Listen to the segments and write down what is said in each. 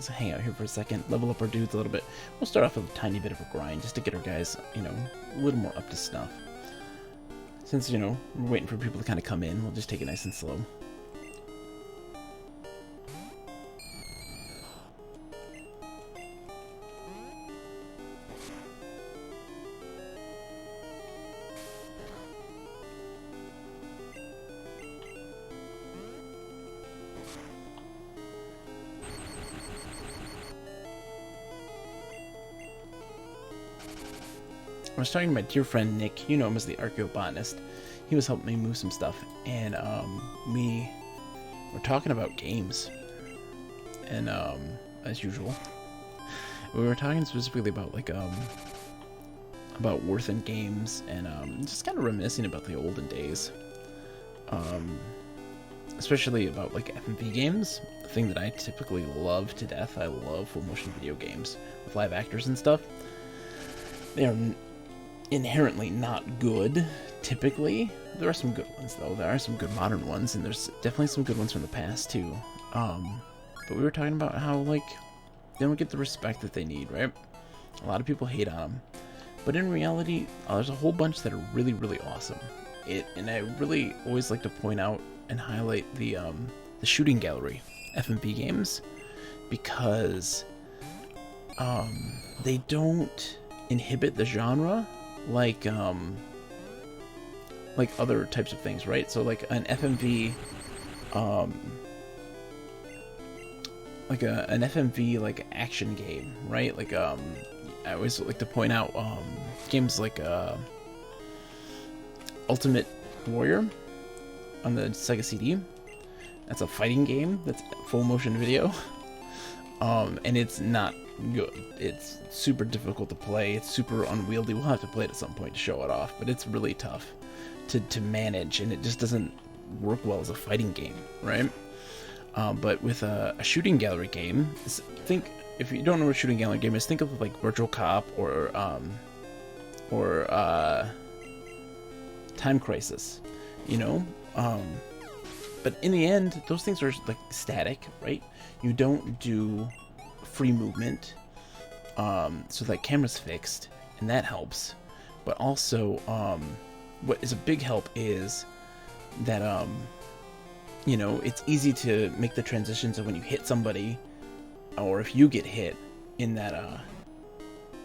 let's hang out here for a second, level up our dudes a little bit. We'll start off with a tiny bit of a grind just to get our guys, you know, a little more up to snuff. Since, you know, we're waiting for people to kind of come in, we'll just take it nice and slow. I was talking to my dear friend Nick, you know him as the archaeobotanist. He was helping me move some stuff, and we were talking about games. And as usual, we were talking specifically about like about worth in games, and just kind of reminiscing about the olden days. Especially about like FMV games, the thing that I typically love to death. I love full motion video games with live actors and stuff. They are inherently not good, typically. There are some good ones, though. There are some good modern ones, and there's definitely some good ones from the past, too. But we were talking about how, like, they don't get the respect that they need, right? A lot of people hate on them. But in reality, there's a whole bunch that are really, really awesome. And I really always like to point out and highlight the shooting gallery FMV games, because they don't inhibit the genre like other types of things, right? So like an FMV an FMV like action game, right? Like I always like to point out games like Ultimate Warrior on the Sega CD. That's a fighting game that's full motion video. And it's not good. It's super difficult to play. It's super unwieldy. We'll have to play it at some point to show it off, but it's really tough to manage, and it just doesn't work well as a fighting game, right? But with a shooting gallery game, if you don't know what a shooting gallery game is, think of like Virtual Cop or Time Crisis, you know? But in the end, those things are like static, right? You don't do free movement, so that camera's fixed, and that helps. But also, what is a big help is that, you know, it's easy to make the transitions of when you hit somebody, or if you get hit in that,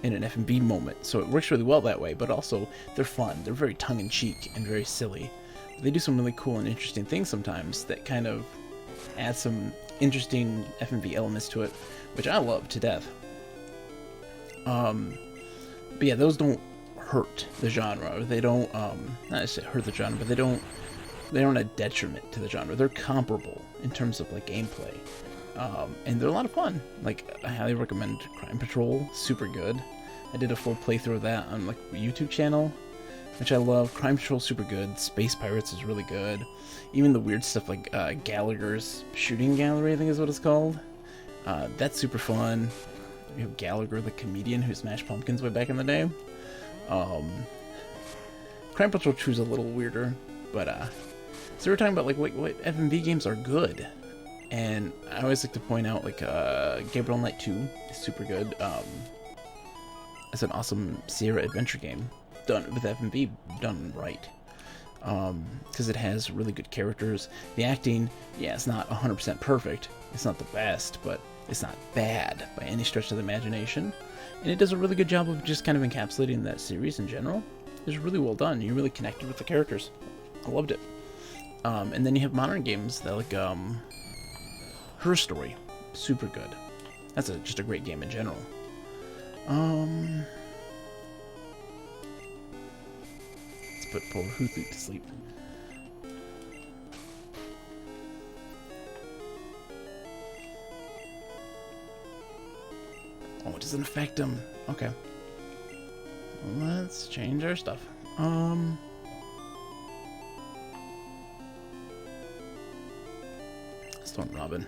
in an FMV moment. So it works really well that way, but also they're fun. They're very tongue-in-cheek and very silly. They do some really cool and interesting things sometimes that kind of add some interesting FMV elements to it, which I love to death. But yeah, those don't hurt the genre. They don't, not necessarily hurt the genre, but they don't add detriment to the genre. They're comparable in terms of like gameplay. And they're a lot of fun. Like, I highly recommend Crime Patrol. Super good. I did a full playthrough of that on like a YouTube channel, which I love. Crime Patrol, super good. Space Pirates is really good. Even the weird stuff like Gallagher's Shooting Gallery, I think is what it's called. That's super fun. You have Gallagher, the comedian who smashed pumpkins way back in the day. Crime Patrol 2 is a little weirder, but so we're talking about like what FMV games are good, and I always like to point out like Gabriel Knight 2 is super good. It's an awesome Sierra adventure game done with FMV done right, because it has really good characters. The acting, yeah, it's not 100% perfect. It's not the best, but it's not bad by any stretch of the imagination, and it does a really good job of just kind of encapsulating that series in general. It's really well done. You really connected with the characters. I loved it. And then you have modern games that like Her Story, super good. That's just a great game in general. Let's put poor Huthu to sleep. Oh, it doesn't affect him. Okay. Let's change our stuff. Let's want Robin.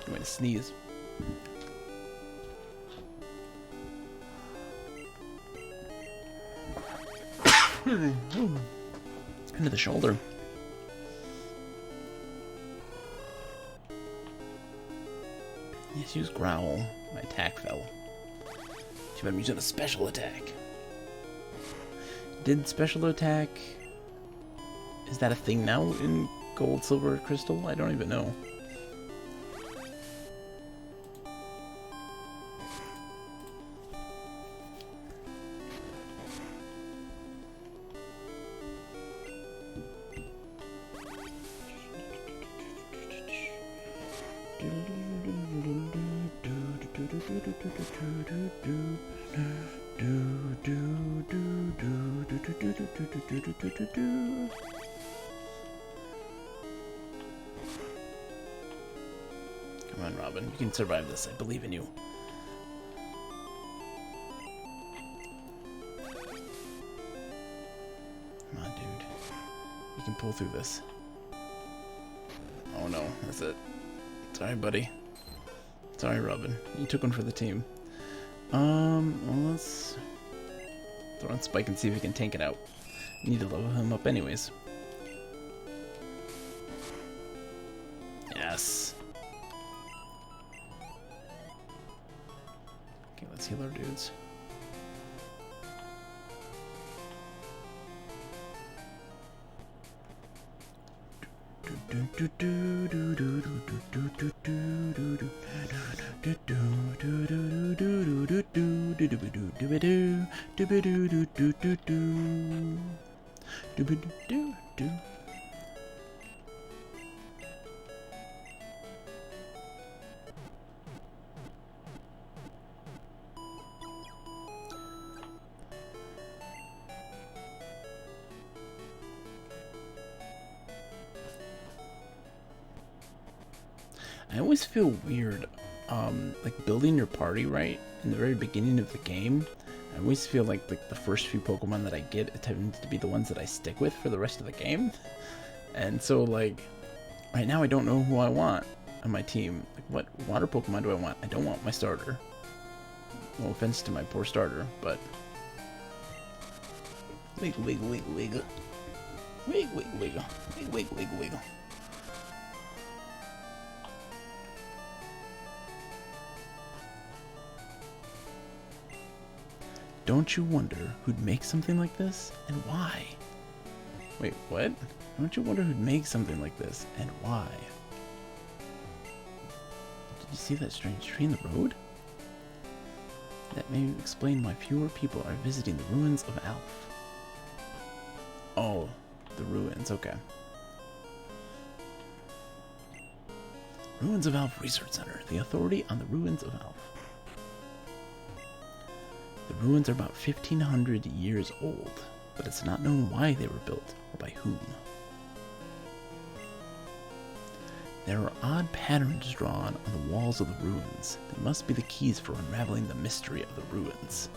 I'm going to sneeze. Into the shoulder. Just use Growl. My attack fell. Too bad I'm using a special attack. Did special attack... Is that a thing now in Gold, Silver, Crystal? I don't even know. Come on, Robin. You can survive this. I believe in you. Come on, dude. You can pull through this. Oh no, that's it. Sorry, buddy. Sorry, Robin. You took one for the team. Well, let's throw on Spike and see if we can tank it out. Need to level him up anyways. Yes. Okay, let's heal our dudes. I always feel weird, like building your party right in the very beginning of the game. I always feel like the first few Pokemon that I get tend to be the ones that I stick with for the rest of the game. And so, like, right now I don't know who I want on my team. Like, what water Pokemon do I want? I don't want my starter. No offense to my poor starter, but... Wiggle, wiggle, wiggle, wiggle. Wiggle, wiggle, wiggle. Wiggle, wiggle, wiggle, wiggle. Don't you wonder who'd make something like this, and why? Wait, what? Don't you wonder who'd make something like this, and why? Did you see that strange tree in the road? That may explain why fewer people are visiting the ruins of Alph. Oh, the ruins, okay. Ruins of Alph Research Center, the authority on the ruins of Alph. The ruins are about 1,500 years old, but it's not known why they were built or by whom. There are odd patterns drawn on the walls of the ruins. They must be the keys for unraveling the mystery of the ruins.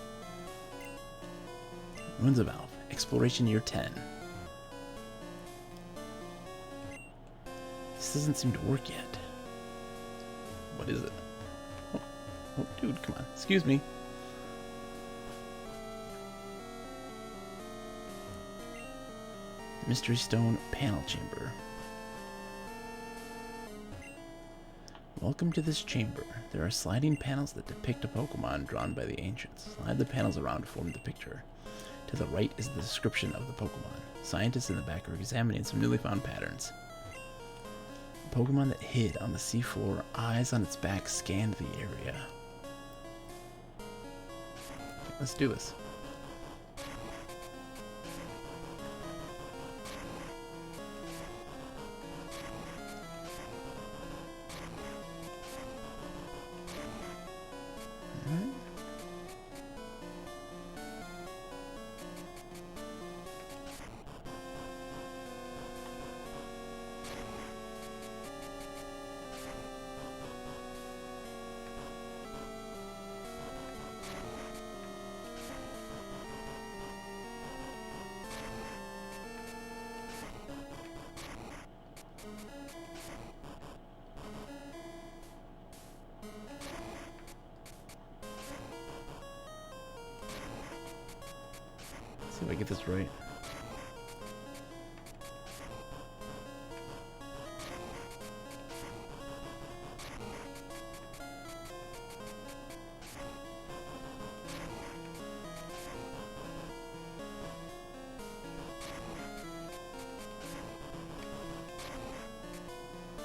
Ruins of Alph, Exploration Year 10. This doesn't seem to work yet. What is it? Oh, dude, come on. Excuse me. Mystery Stone Panel Chamber. Welcome to this chamber. There are sliding panels that depict a Pokemon drawn by the ancients. Slide the panels around to form the picture. To the right is the description of the Pokemon. Scientists in the back are examining some newly found patterns. A Pokemon that hid on the seafloor, eyes on its back, scanned the area. Let's do this. See if I get this right.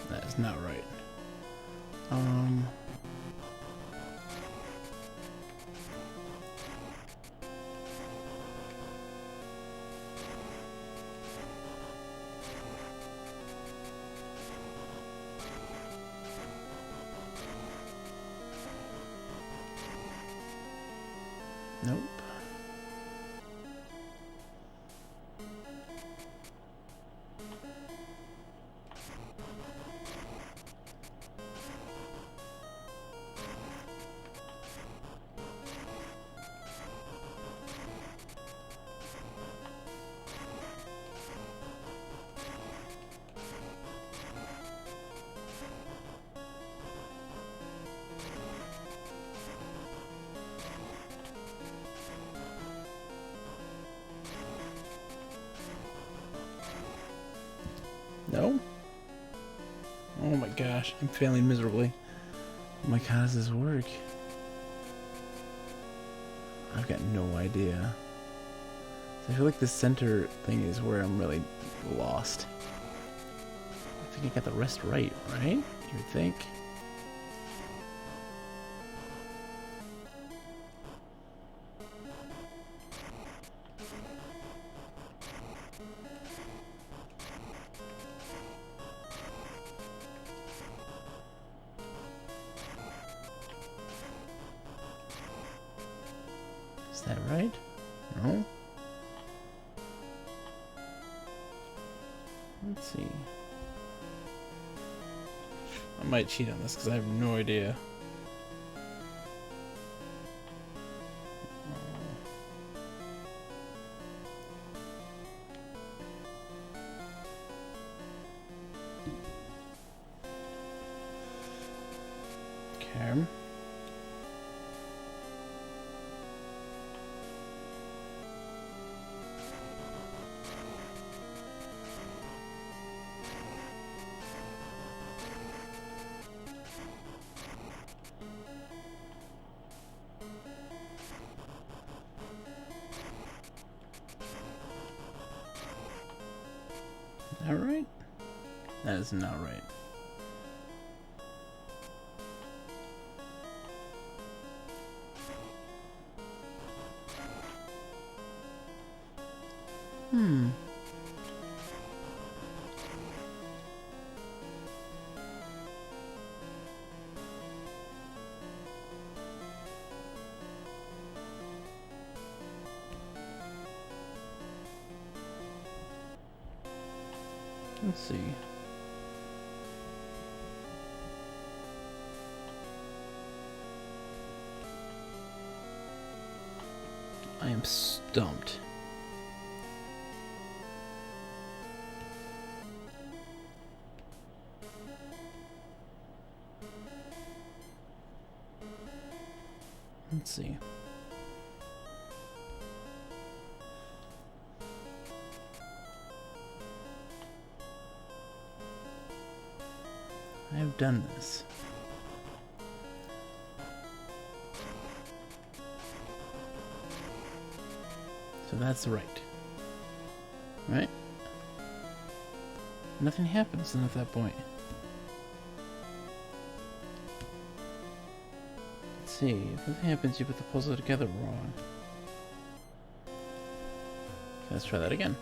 That is not right. Nope. No? Oh my gosh, I'm failing miserably. Oh my god, how does this work? I've got no idea. I feel like the center thing is where I'm really lost. I think I got the rest right, right? You would think. Is that right? No? Let's see. I might cheat on this because I have no idea. Okay. Is that right? That is not right. Let's see. I am stumped. Let's see. I have done this. So that's right. Right? Nothing happens then at that point. Let's see. If nothing happens, you put the puzzle together wrong. Okay, let's try that again.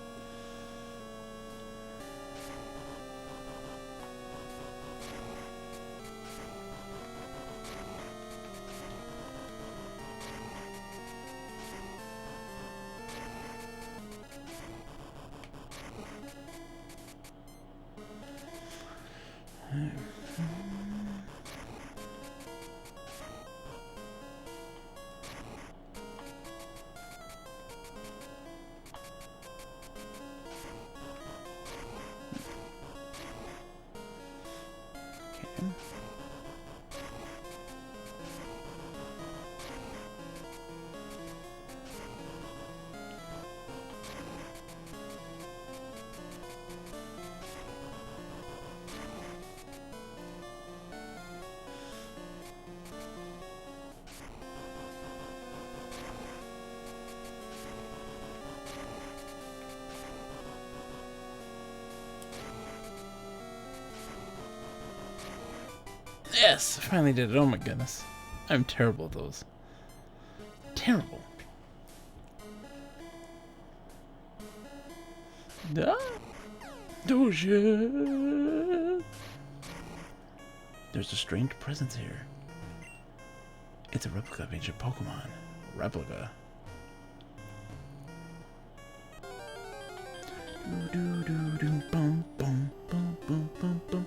Yes, I finally did it. Oh my goodness. I'm terrible at those. Terrible. Ah. Oh shit. There's a strange presence here. It's a replica of ancient Pokemon. Replica. Boom, boom, boom, boom, boom, boom.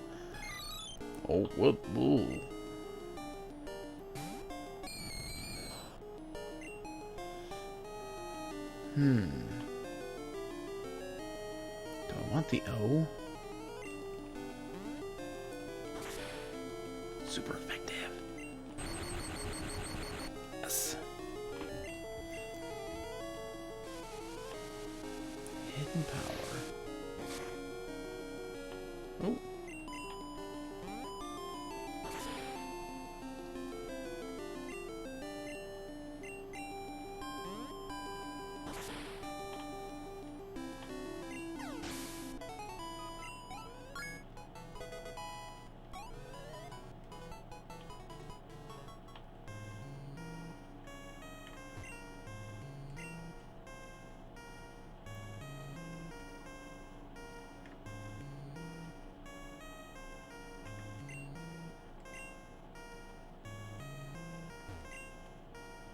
Oh, what? Ooh. Do I want the O? Super effective. Yes. Hidden power. Oh.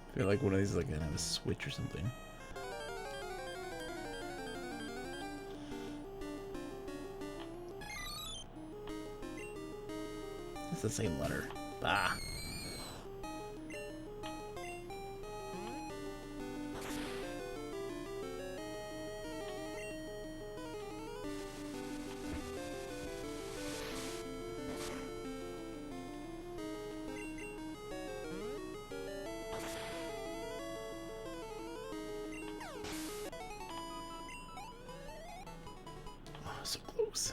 I feel like one of these is like gonna have a switch or something. It's the same letter. Ah. So close.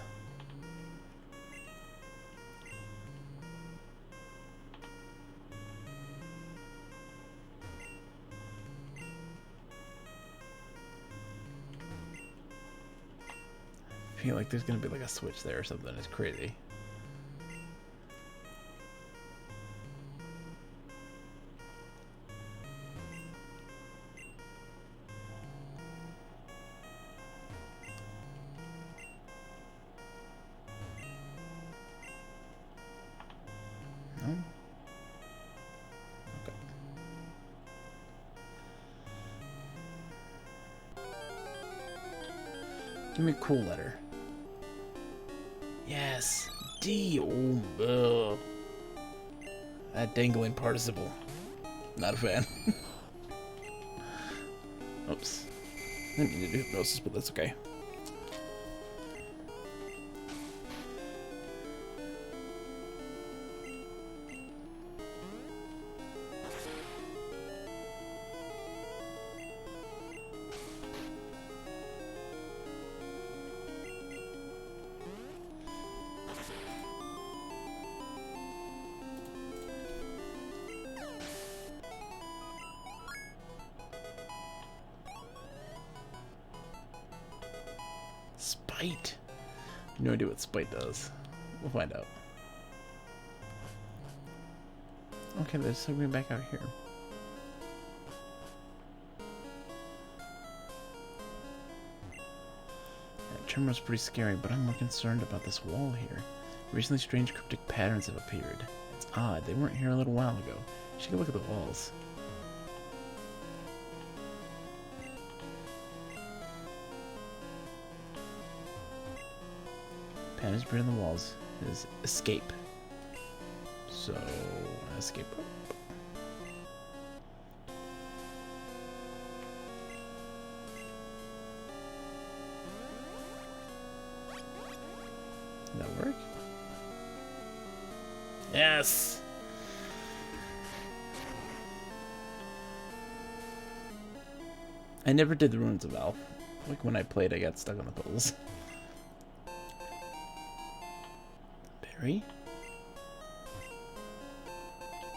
I feel like there's gonna be like a switch there or something. It's crazy. No? Okay. Give me a cool letter. Yes. D. Oh, that dangling participle. Not a fan. Oops. I didn't mean to do hypnosis, but that's okay. Spite. No idea what spite does. We'll find out. Okay, there's something back out here. That terminal's pretty scary, but I'm more concerned about this wall here. Recently, strange cryptic patterns have appeared. It's odd, they weren't here a little while ago. You should go look at the walls. Patterns appeared on the walls. It is escape. So, escape. Did that work? Yes! I never did the Ruins of Alph. Like when I played, I got stuck on the puzzles. Berry?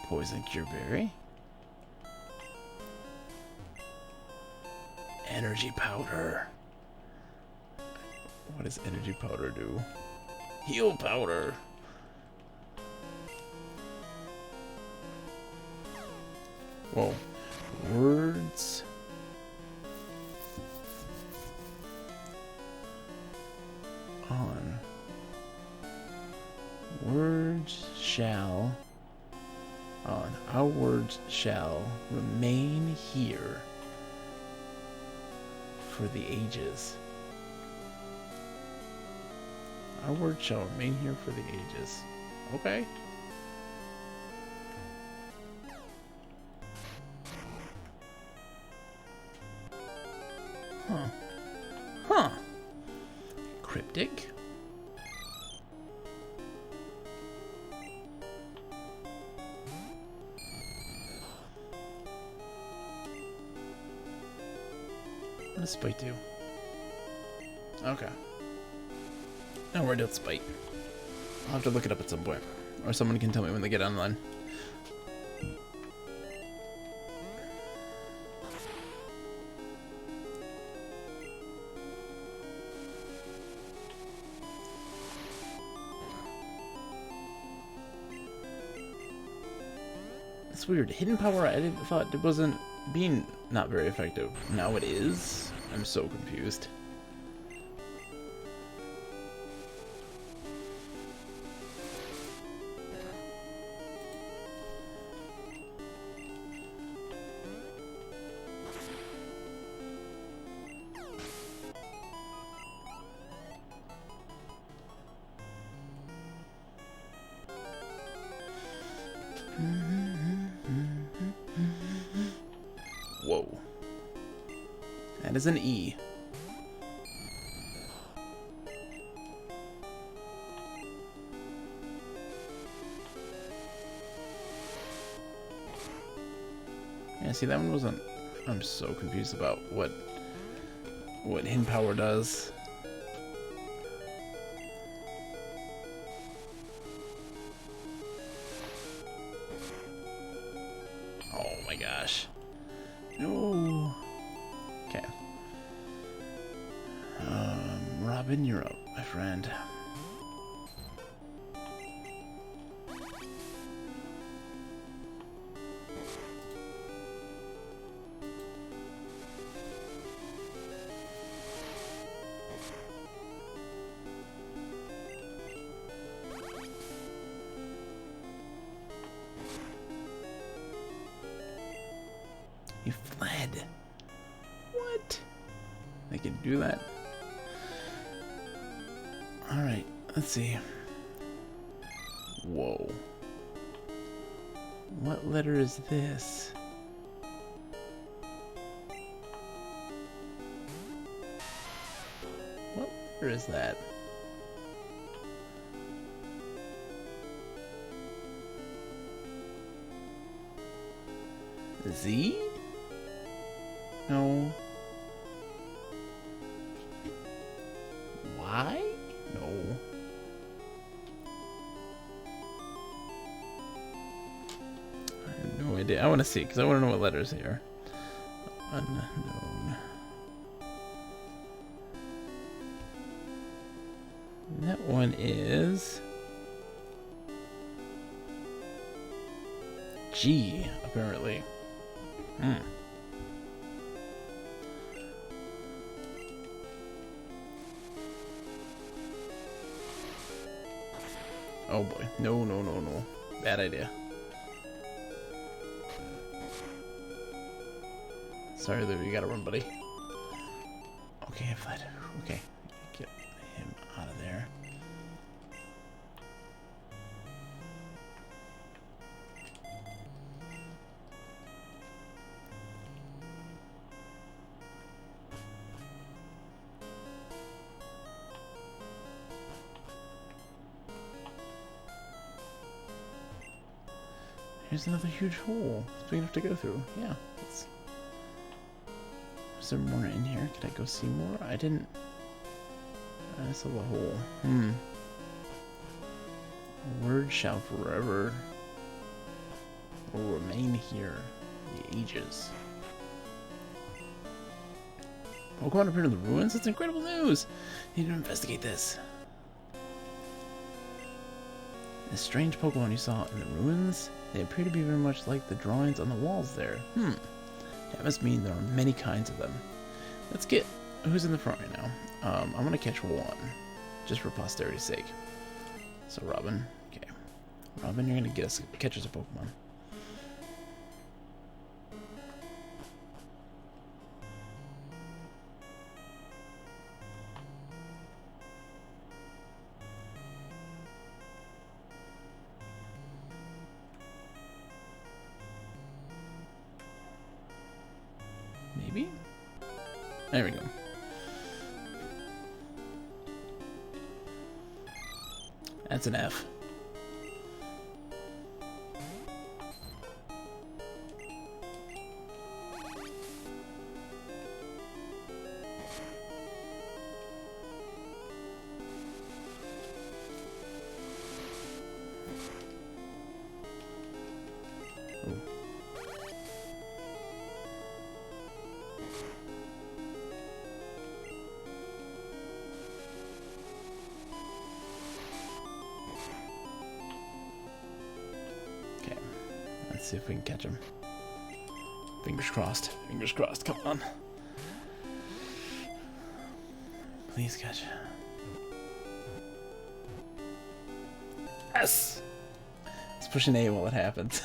Poison cure berry? Energy powder. What does energy powder do? Heal powder. Whoa. Words. On. Words shall. On. Our words shall remain here for the ages. Our words shall remain here for the ages. Okay. Huh. Huh. Cryptic. What does Spite do? Okay. Now we're doing Spite. I'll have to look it up at some point. Or someone can tell me when they get online. It's weird. Hidden power, I thought it wasn't being not very effective. Now it is? I'm so confused. Whoa. That is an E. Yeah, see, that one wasn't... I'm so confused about what hidden power does. Oh my gosh. No. Okay. Robin, you're up, my friend. He fled. What? They can do that? Alright, let's see. Whoa. What letter is this? What letter is that? Z? No. Y? No. I have no idea. I want to see, because I want to know what letters they are. Unknown. That one is... G, apparently. Hmm. Oh boy. No, no, no, no. Bad idea. Sorry, Lou, you gotta run, buddy. Okay, I fled. Okay. Get him out of there. Here's another huge hole. It's big enough to go through. Yeah. Is there more in here? Could I go see more? I didn't. I saw the hole. Hmm. A word shall forever will remain here the ages. Pokemon appeared in the ruins? That's incredible news! Need to investigate this. The strange Pokemon you saw in the ruins, they appear to be very much like the drawings on the walls there. That must mean there are many kinds of them. Let's get who's in the front right now. I'm gonna catch one, just for posterity's sake. So Robin, okay. Robin, you're gonna catch us a Pokemon. Maybe? There we go. That's an F. Let's see if we can catch him. Fingers crossed. Fingers crossed. Come on. Please catch. Yes! Let's push an A while it happens.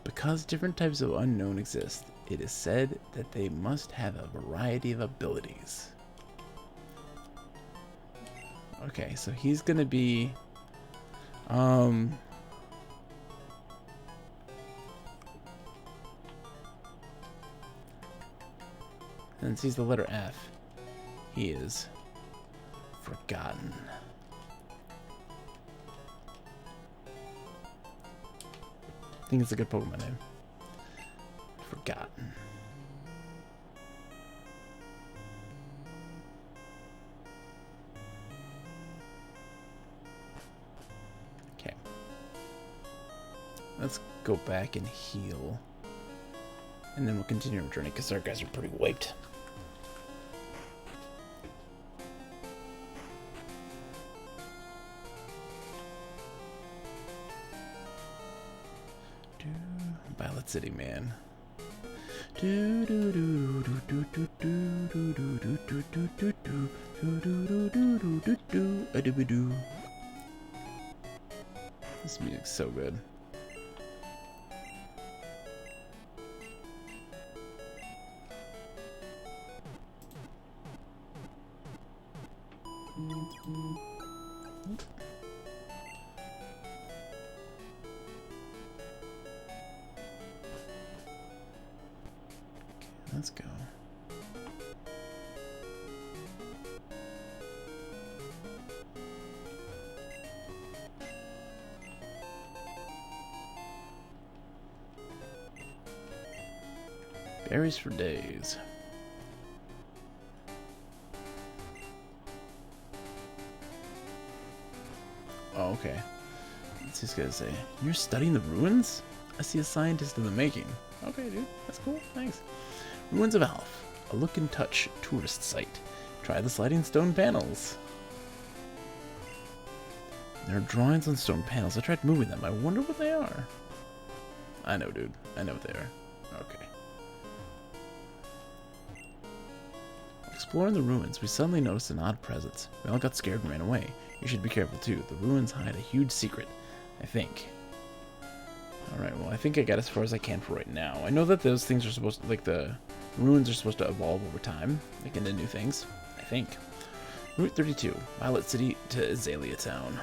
Because different types of unknown exist, it is said that they must have a variety of abilities. Okay, so he's gonna be... And sees the letter F. He is forgotten. I think it's a good Pokemon name. Forgotten. Okay. Let's go back and heal. And then we'll continue our journey because our guys are pretty wiped. Violet City, man. This music's so good. Let's go. Berries for days. Oh, okay. What's this guy say? You're studying the ruins? I see a scientist in the making. Okay, dude. That's cool. Thanks. Ruins of Alf, a look and touch tourist site. Try the sliding stone panels. There are drawings on stone panels. I tried moving them. I wonder what they are. I know, dude. I know what they are. Okay. Exploring the ruins, we suddenly noticed an odd presence. We all got scared and ran away. You should be careful too. The ruins hide a huge secret, I think. Alright, well, I think I got as far as I can for right now. I know that those things are supposed to, like, the ruins are supposed to evolve over time, like into new things, I think. Route 32, Violet City to Azalea Town.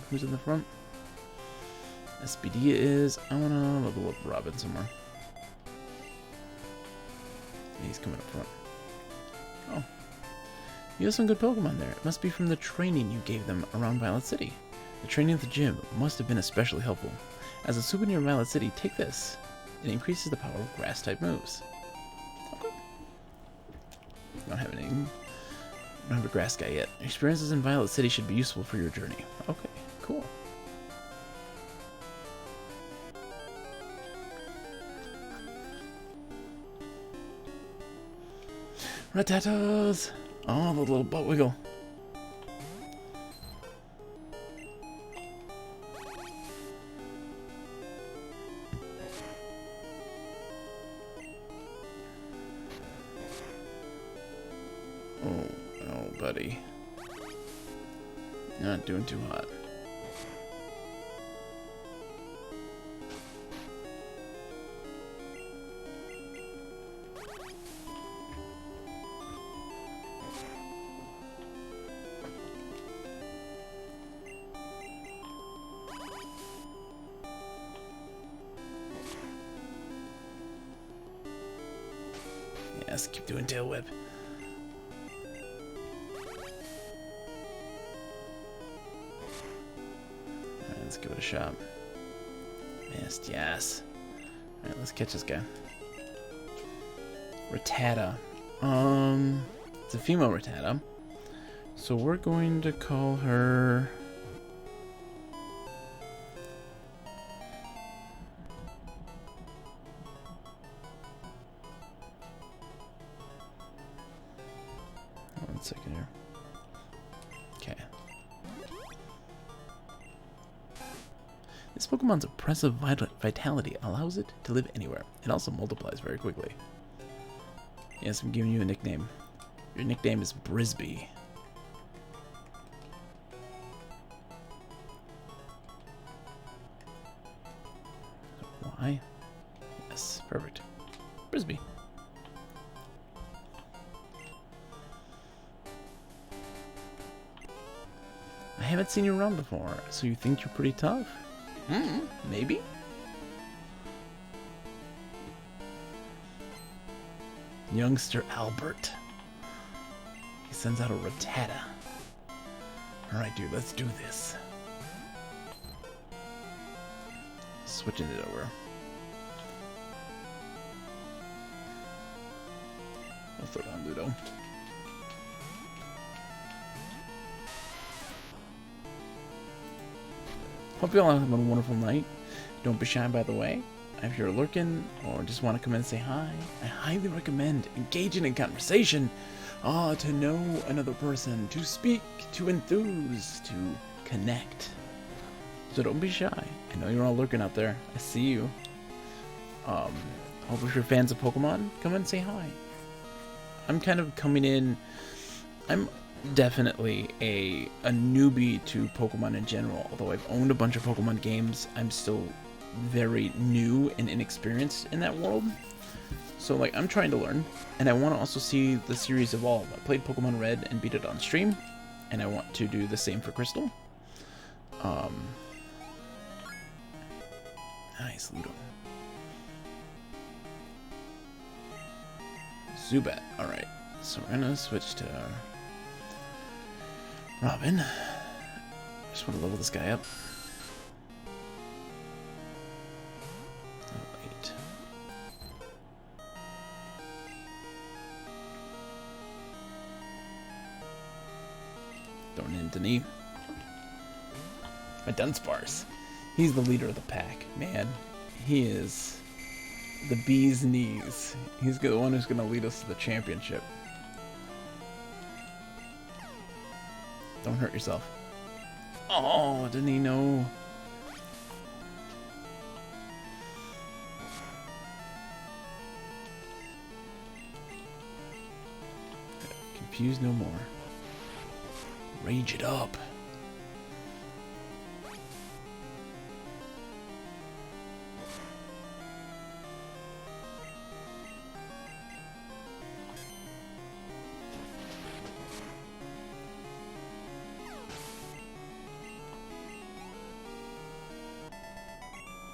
Who's in the front? SBD is, I want to level up Robin somewhere. He's coming up front. Oh. You have some good Pokemon there. It must be from the training you gave them around Violet City. The training at the gym must have been especially helpful. As a souvenir of Violet City, take this. It increases the power of grass-type moves. Okay. Don't have any. Don't have a grass guy yet. Experiences in Violet City should be useful for your journey. Okay, cool. Rattatas! Oh, the little butt wiggle. buddy. Not doing too hot. Yes, keep doing tail whip. Alright, let's give it a shot. Missed, yes. Alright, let's catch this guy. Rattata. It's a female Rattata. So we're going to call her... One second here. Okay. This Pokemon's oppressive vitality allows it to live anywhere. It also multiplies very quickly. Yes, I'm giving you a nickname. Your nickname is Brisby. Why? Yes, perfect. Brisby. I haven't seen you around before, so you think you're pretty tough? Maybe? Youngster Albert. He sends out a Rattata. Alright, dude, let's do this. Switching it over. I'll throw down Ludo. Hope you all have a wonderful night. Don't be shy, by the way. If you're lurking or just want to come in and say hi, I highly recommend engaging in conversation. To know another person, to speak, to enthuse, to connect. So don't be shy. I know you're all lurking out there. I see you. Hope if you're fans of Pokemon, come in and say hi. I'm kind of coming in. I'm definitely a newbie to Pokemon in general. Although I've owned a bunch of Pokemon games, I'm still very new and inexperienced in that world. So like, I'm trying to learn, and I want to also see the series evolve. I played Pokemon Red and beat it on stream, and I want to do the same for Crystal. Nice, Ludo. Zubat. Alright, so we're gonna switch to Robin. Just want to level this guy up. Level 8. Throwing in Denis. My Dunsparce. He's the leader of the pack. Man, he is the bee's knees. He's the one who's going to lead us to the championship. Don't hurt yourself. Oh, didn't he know? Confused no more. Rage it up.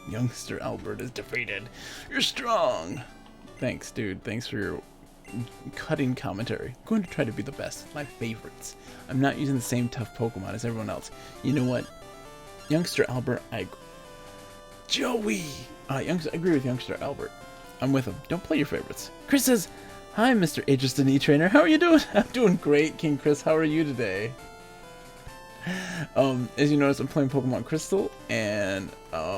Youngster Albert is defeated. You're strong. Thanks, dude. Thanks for your cutting commentary. I'm going to try to be the best. My favorites. I'm not using the same tough Pokemon as everyone else. You know what? Youngster Albert, Joey! I agree with Youngster Albert. I'm with him. Don't play your favorites. Chris says, hi, Mr. Aegis Denis Trainer. How are you doing? I'm doing great, King Chris. How are you today? As you notice, I'm playing Pokemon Crystal, and I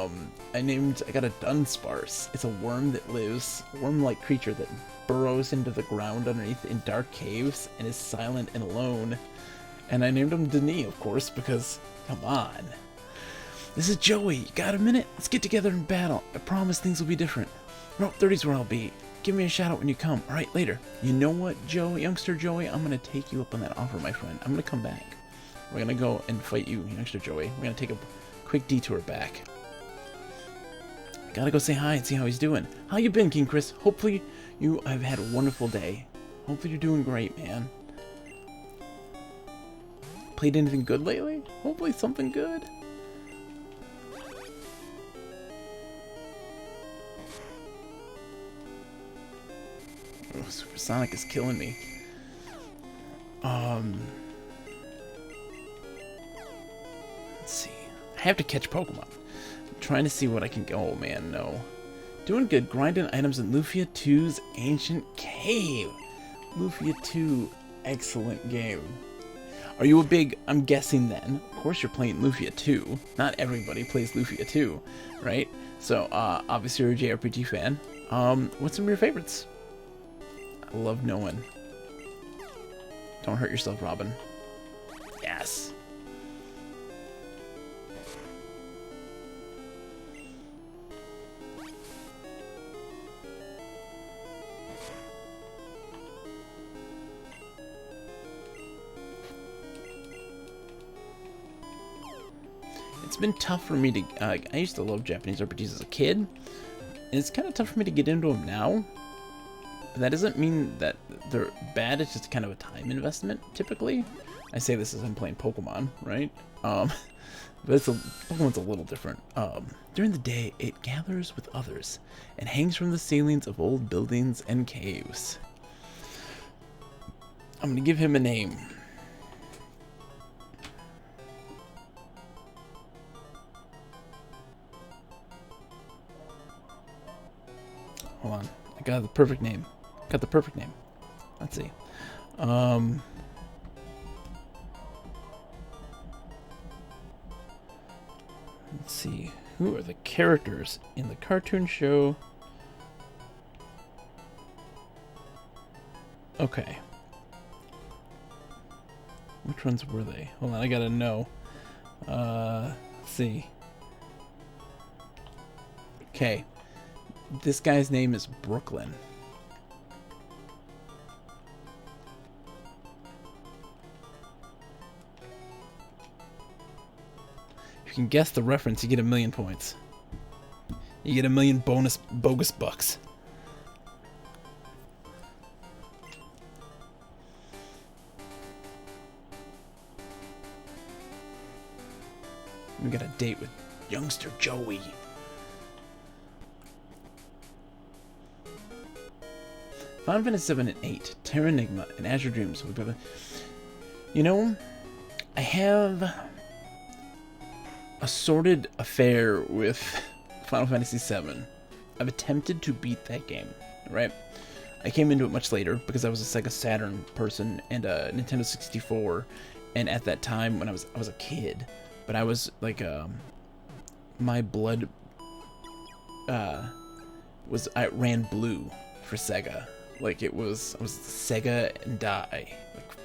got a Dunsparce. It's a worm that lives, worm-like creature that burrows into the ground underneath in dark caves and is silent and alone. And I named him Denis, of course, because, come on. This is Joey. You got a minute? Let's get together and battle. I promise things will be different. Route 30's where I'll be. Give me a shout out when you come. All right, later. You know what, youngster Joey? I'm going to take you up on that offer, my friend. I'm going to come back. We're going to go and fight you, youngster Joey. We're going to take a quick detour back. Gotta go say hi and see how he's doing. How you been, King Chris? Hopefully you have had a wonderful day. Hopefully you're doing great, man. Played anything good lately? Hopefully something good. Oh, Supersonic is killing me. Let's see. I have to catch Pokemon. I'm trying to see what I can go. Oh man, no. Doing good. Grinding items in Lufia 2's Ancient Cave. Lufia 2, excellent game. Are you a big, I'm guessing then, of course you're playing Lufia 2. Not everybody plays Lufia 2, right? So, obviously you're a JRPG fan. What's some of your favorites? I love knowing. Don't hurt yourself, Robin. Yes. It's been tough for me to, I used to love Japanese RPGs as a kid, and it's kind of tough for me to get into them now. But that doesn't mean that they're bad, it's just kind of a time investment, typically. I say this as I'm playing Pokemon, right? But Pokemon's a little different. During the day, it gathers with others, and hangs from the ceilings of old buildings and caves. I'm gonna give him a name. Hold on, I got the perfect name. Got the perfect name. Let's see. Let's see. Who are the characters in the cartoon show? Okay. Which ones were they? Hold on, I gotta know. Let's see. Okay. This guy's name is Brooklyn. If you can guess the reference, you get 1,000,000 points. You get 1,000,000 bogus bucks. We got a date with youngster Joey. Final Fantasy 7 and 8, Terra Enigma, and Azure Dreams. You know, I have a sordid affair with Final Fantasy 7. I've attempted to beat that game, right? I came into it much later because I was a Sega Saturn person and a Nintendo 64, and at that time when I was a kid, but I was like my blood I ran blue for Sega. Like I was Sega and die. Like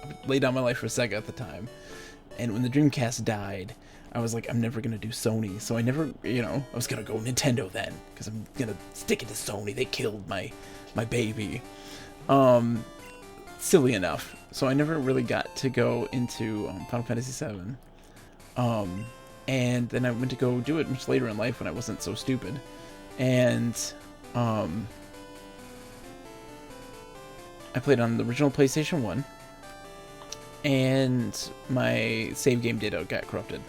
I laid down my life for Sega at the time. And when the Dreamcast died, I was like, I'm never gonna do Sony. So I never, I was gonna go Nintendo then, because I'm gonna stick it to Sony. They killed my baby. Silly enough. So I never really got to go into Final Fantasy 7. And then I went to go do it much later in life when I wasn't so stupid. And I played on the original PlayStation 1, and my save game data got corrupted.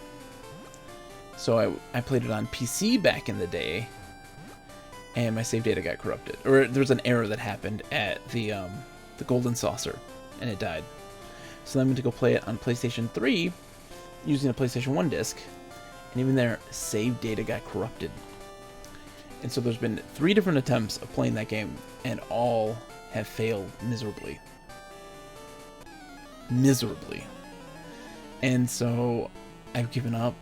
So I played it on PC back in the day, and my save data got corrupted. Or there was an error that happened at the Golden Saucer, and it died. So then I went to go play it on PlayStation 3 using a PlayStation 1 disc, and even there, save data got corrupted. And so there's been 3 different attempts of playing that game, and all have failed miserably. Miserably. And so I've given up.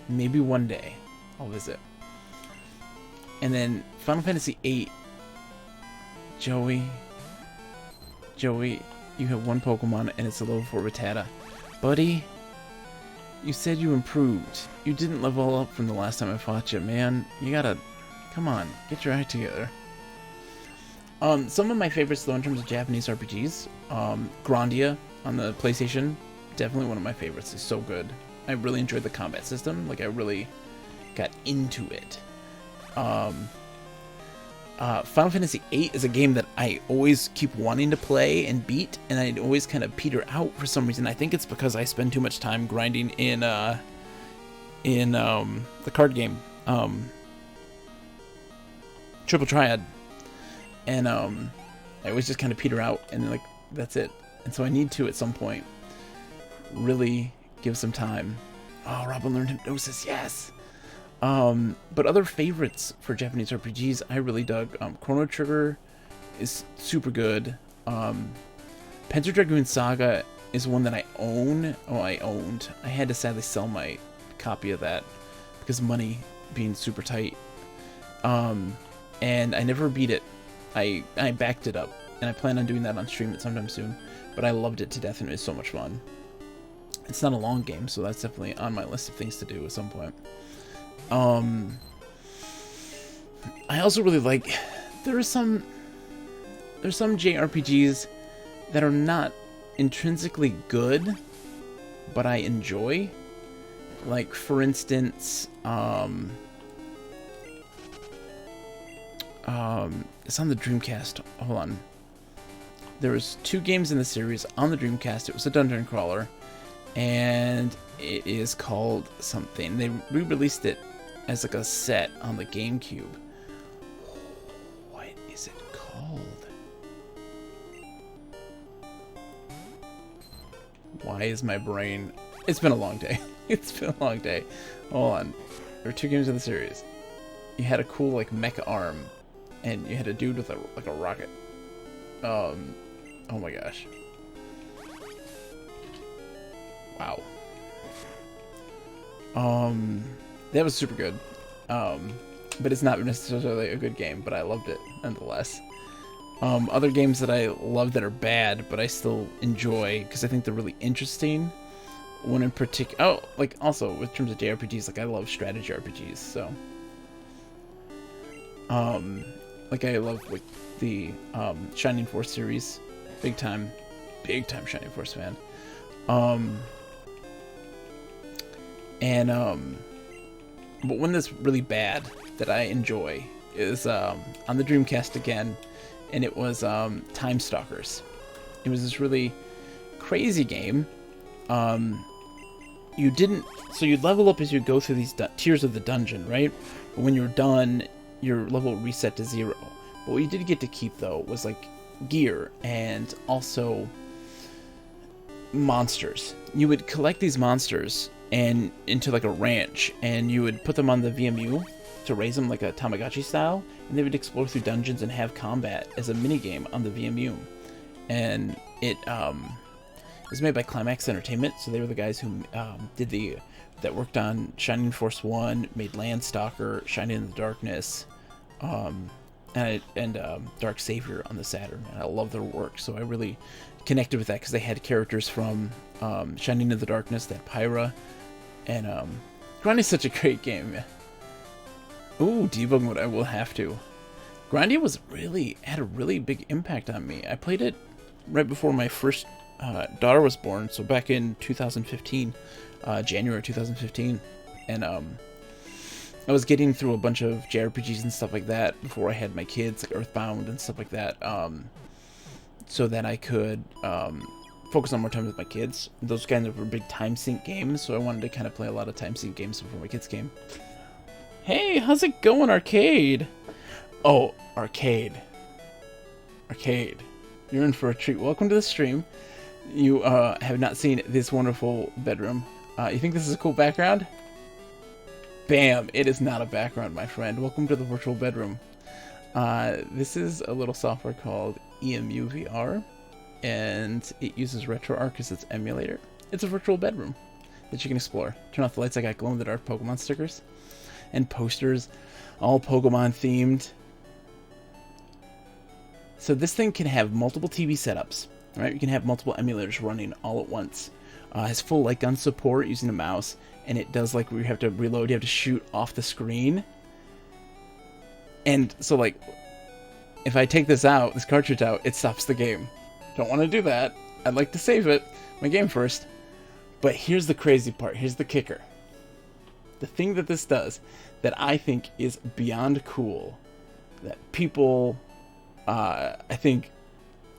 Maybe one day I'll visit. And then Final Fantasy VIII. Joey, you have one Pokemon and it's a level 4 Rattata. Buddy, you said you improved. You didn't level up from the last time I fought you, man. You gotta Come on, get your act together. Some of my favorites, though, in terms of Japanese RPGs, Grandia on the PlayStation, definitely one of my favorites. It's so good. I really enjoyed the combat system. Like, I really got into it. Final Fantasy VIII is a game that I always keep wanting to play and beat, and I always kind of peter out for some reason. I think it's because I spend too much time grinding in the card game, Triple Triad, and I always just kind of peter out, and like that's it. And so I need to at some point really give some time. Oh, Robin learned Hypnosis, yes. But other favorites for Japanese RPGs, I really dug. Chrono Trigger is super good. Panzer Dragoon Saga is one that I own. Oh, I owned. I had to sadly sell my copy of that because money being super tight. And I never beat it. I backed it up, and I plan on doing that on stream sometime soon. But I loved it to death, and it was so much fun. It's not a long game, so that's definitely on my list of things to do at some point. I also really like, there's some JRPGs that are not intrinsically good, but I enjoy. Like, for instance, it's on the Dreamcast. Hold on. There was 2 games in the series on the Dreamcast. It was a dungeon crawler, and it is called something. They re-released it as like a set on the GameCube. What is it called? Why is my brain... It's been a long day. It's been a long day. Hold on. There were 2 games in the series. You had a cool like mecha arm, and you had a dude with a rocket. Oh my gosh. Wow. That was super good. But it's not necessarily a good game, but I loved it nonetheless. Other games that I love that are bad, but I still enjoy because I think they're really interesting. One in particular, oh, like also with terms of JRPGs, like I love strategy RPGs, so. Like I love like the Shining Force series, big time Shining Force fan. But one that's really bad that I enjoy is on the Dreamcast again, and it was Time Stalkers. It was this really crazy game. You'd level up as you go through these tiers of the dungeon, right? But when you're done, your level reset to 0. But what you did get to keep, though, was like gear and also monsters. You would collect these monsters and into like a ranch, and you would put them on the VMU to raise them like a Tamagotchi style, and they would explore through dungeons and have combat as a minigame on the VMU. And it was made by Climax Entertainment, so they were the guys who that worked on Shining Force 1, made Landstalker, Shining in the Darkness, and Dark Savior on the Saturn. And I love their work, so I really connected with that because they had characters from Shining in the Darkness, that Pyra, and Grandia's such a great game. Ooh, debug mode, I will have to. Grandia had a really big impact on me. I played it right before my first daughter was born, so back in 2015, January 2015, and I was getting through a bunch of JRPGs and stuff like that before I had my kids, like Earthbound and stuff like that, so that I could focus on more time with my kids. Those kind of were big time sink games, so I wanted to kind of play a lot of time sink games before my kids came. Hey, how's it going, Arcade? Oh, Arcade. Arcade. You're in for a treat. Welcome to the stream. You have not seen this wonderful bedroom. You think this is a cool background? Bam! It is not a background, my friend. Welcome to the virtual bedroom. This is a little software called EMU VR, and it uses RetroArch as its emulator. It's a virtual bedroom that you can explore. Turn off the lights. I got glow-in-the-dark Pokemon stickers and posters, all Pokemon themed. So this thing can have multiple TV setups, right? You can have multiple emulators running all at once. It has full light gun support using a mouse, and it does like where you have to reload, you have to shoot off the screen. And so, like, if I take this cartridge out, it stops the game. Don't want to do that. I'd like to save my game first. But here's the crazy part. Here's the kicker. The thing that this does that I think is beyond cool, that people, I think,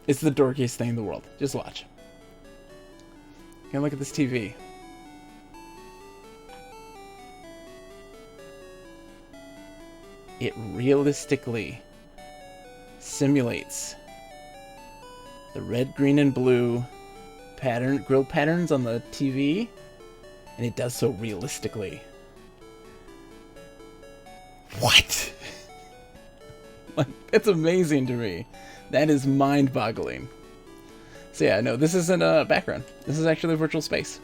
it's the dorkiest thing in the world. Just watch. You can look at this TV. It realistically simulates the red, green, and blue grill patterns on the TV, and it does so realistically. What? Like, it's amazing to me. That is mind-boggling. So yeah, no, this isn't a background. This is actually a virtual space.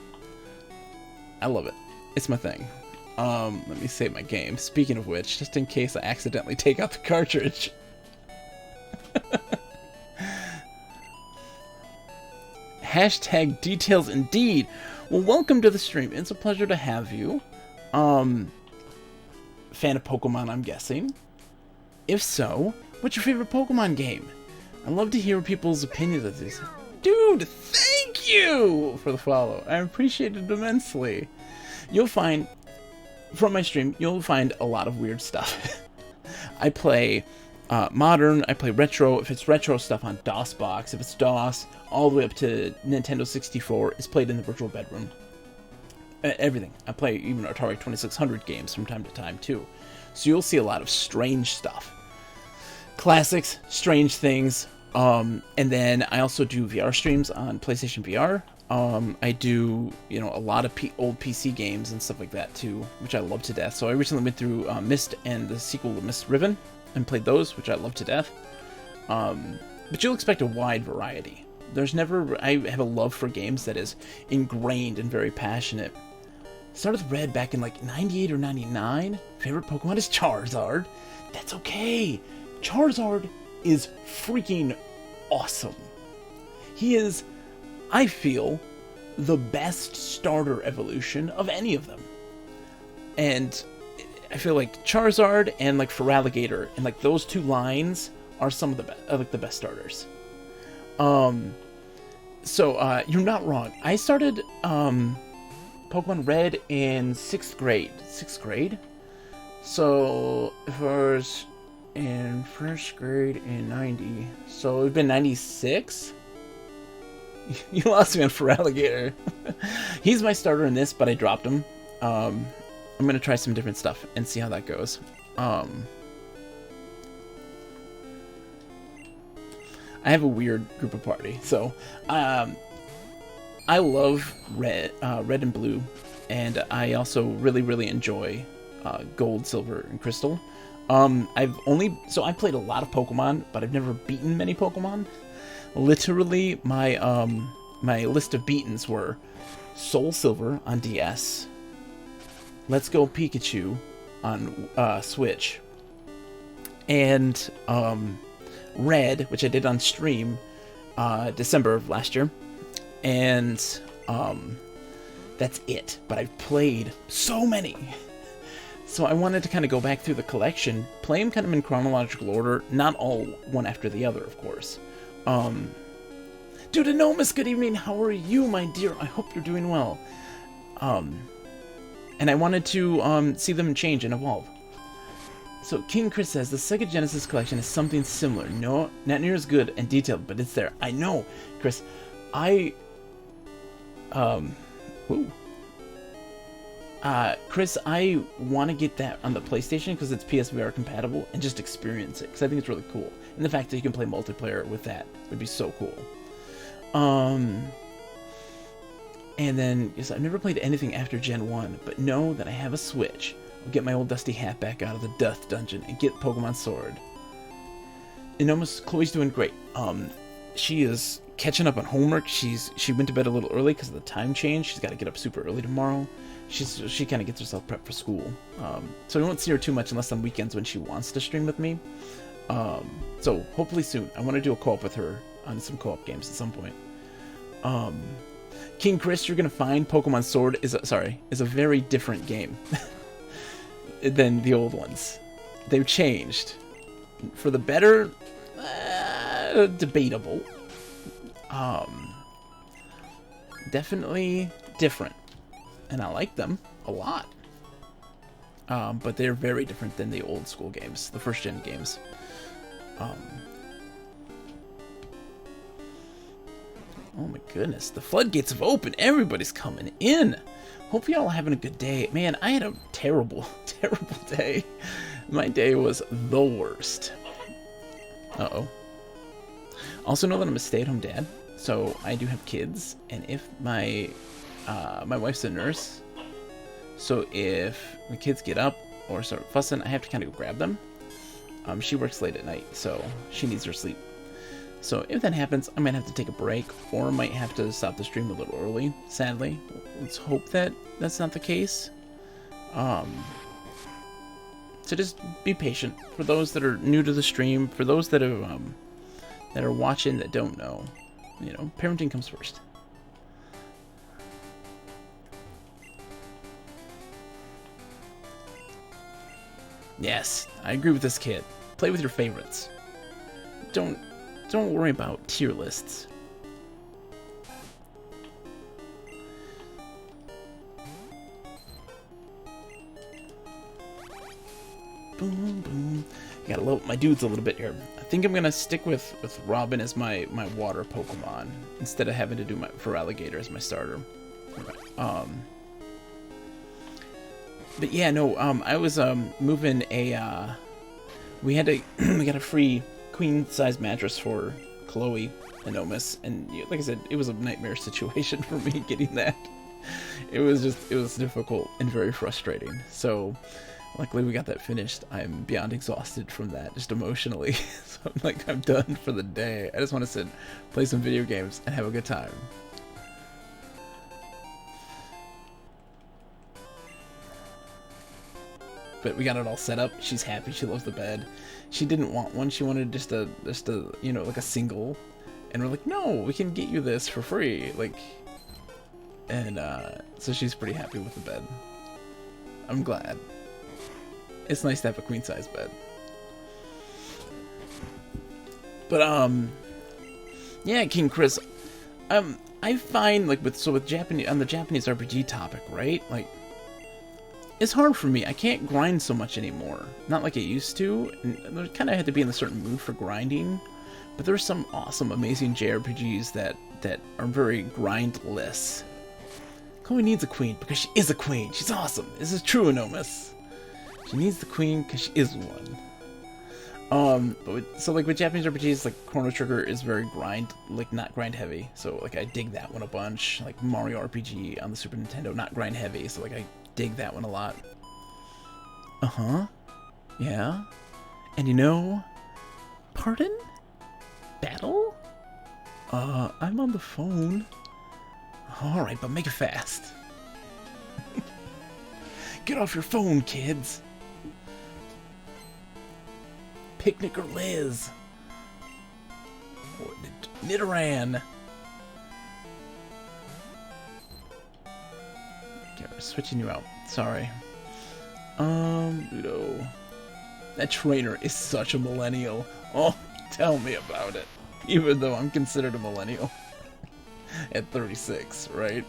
I love it. It's my thing. Let me save my game. Speaking of which, just in case I accidentally take out the cartridge. Hashtag details indeed. Well, welcome to the stream. It's a pleasure to have you. Fan of Pokemon, I'm guessing. If so, what's your favorite Pokemon game? I'd love to hear people's opinions of this. Dude, thank you for the follow. I appreciate it immensely. You'll find, from my stream, you'll find a lot of weird stuff. I play modern, I play retro. If it's retro stuff on DOSBox, if it's DOS, all the way up to Nintendo 64, is played in the virtual bedroom. Everything. I play even Atari 2600 games from time to time, too. So you'll see a lot of strange stuff. Classics, strange things. And then I also do VR streams on PlayStation VR. I do, a lot of old PC games and stuff like that, too, which I love to death. So I recently went through Myst and the sequel to Myst Riven and played those, which I love to death. But you'll expect a wide variety. I have a love for games that is ingrained and very passionate. Started with Red back in like 98 or 99. Favorite Pokemon is Charizard. That's okay. Charizard is freaking awesome. He is, I feel, the best starter evolution of any of them. And I feel like Charizard and like Feraligatr and like those two lines are some of the best starters. So you're not wrong. I started Pokemon Red in 6th grade. 6th grade? So if I was in 1st grade in 90, so it would have been 96? You lost me on Feraligatr. He's my starter in this, but I dropped him. I'm going to try some different stuff and see how that goes. I have a weird group of party. So, I love red and blue, and I also really, really enjoy gold, silver, and crystal. I played a lot of Pokemon, but I've never beaten many Pokemon. Literally, my list of beatens were Soul Silver on DS, Let's Go Pikachu on Switch, and Red, which I did on stream December of last year, and that's it. But I've played so many. So I wanted to kind of go back through the collection, play them kind of in chronological order, not all one after the other, of course. Dude, Anomus, good evening. How are you, my dear? I hope you're doing well. And I wanted to see them change and evolve. So King Chris says, the Sega Genesis collection is something similar. No, not near as good and detailed, but it's there. I know, Chris. Chris, I want to get that on the PlayStation because it's PSVR compatible and just experience it because I think it's really cool. And the fact that you can play multiplayer with that would be so cool. And then, yes, I've never played anything after Gen 1, but know that I have a Switch. I'll get my old dusty hat back out of the Death Dungeon and get Pokemon Sword. And almost Chloe's doing great. She is catching up on homework. She went to bed a little early because of the time change. She's got to get up super early tomorrow. She kind of gets herself prepped for school. So I won't see her too much unless on weekends when she wants to stream with me. So hopefully soon. I want to do a co-op with her on some co-op games at some point. King Chris, you're gonna find Pokemon Sword is a very different game than the old ones. They've changed. For the better, debatable. Definitely different. And I like them a lot. But they're very different than the old school games, the first gen games. Oh my goodness, the floodgates have opened. Everybody's coming in. Hope y'all are having a good day. Man, I had a terrible, terrible day. My day was the worst. Uh-oh. Also know that I'm a stay-at-home dad, so I do have kids, and if my wife's a nurse, so if the kids get up or start fussing, I have to kind of go grab them. She works late at night, so she needs her sleep. So if that happens, I might have to take a break, or I might have to stop the stream a little early, sadly. Let's hope that that's not the case. So just be patient. For those that are new to the stream, for those that are watching that don't know, you know, parenting comes first. Yes, I agree with this kid. Play with your favorites. Don't worry about tier lists. Boom, boom. I gotta load my dudes a little bit here. I think I'm gonna stick with Robin as my water Pokemon instead of having to do for Alligator as my starter. But yeah, no. I was moving a. We got a free queen size mattress for Chloe and Omis, and like I said, it was a nightmare situation for me getting that. It was difficult and very frustrating. So luckily we got that finished. I'm beyond exhausted from that, just emotionally. So I'm done for the day. I just want to sit, play some video games, and have a good time. But we got it all set up. She's happy. She loves the bed. She didn't want one. She wanted just a you know, like a single. And we're like, no, we can get you this for free. Like, and so she's pretty happy with the bed. I'm glad. It's nice to have a queen size bed. But yeah, King Chris. I find like with Japanese on the Japanese RPG topic, right? Like, it's hard for me. I can't grind so much anymore. Not like I used to. And I kind of had to be in a certain mood for grinding. But there's some awesome, amazing JRPGs that are very grindless. Chloe needs a queen because she is a queen. She's awesome. This is true, Anomus. She needs the queen because she is one. So like with Japanese RPGs, like Chrono Trigger is very not grind heavy. So like I dig that one a bunch. Like Mario RPG on the Super Nintendo, not grind heavy. So like I dig that one a lot. Uh-huh. Yeah. And you know, pardon? Battle? I'm on the phone. Alright, but make it fast. Get off your phone, kids. Picnic or Liz. Or Nidoran. Okay, we're switching you out. Sorry. Ludo. That trainer is such a millennial. Oh, tell me about it. Even though I'm considered a millennial. At 36, right?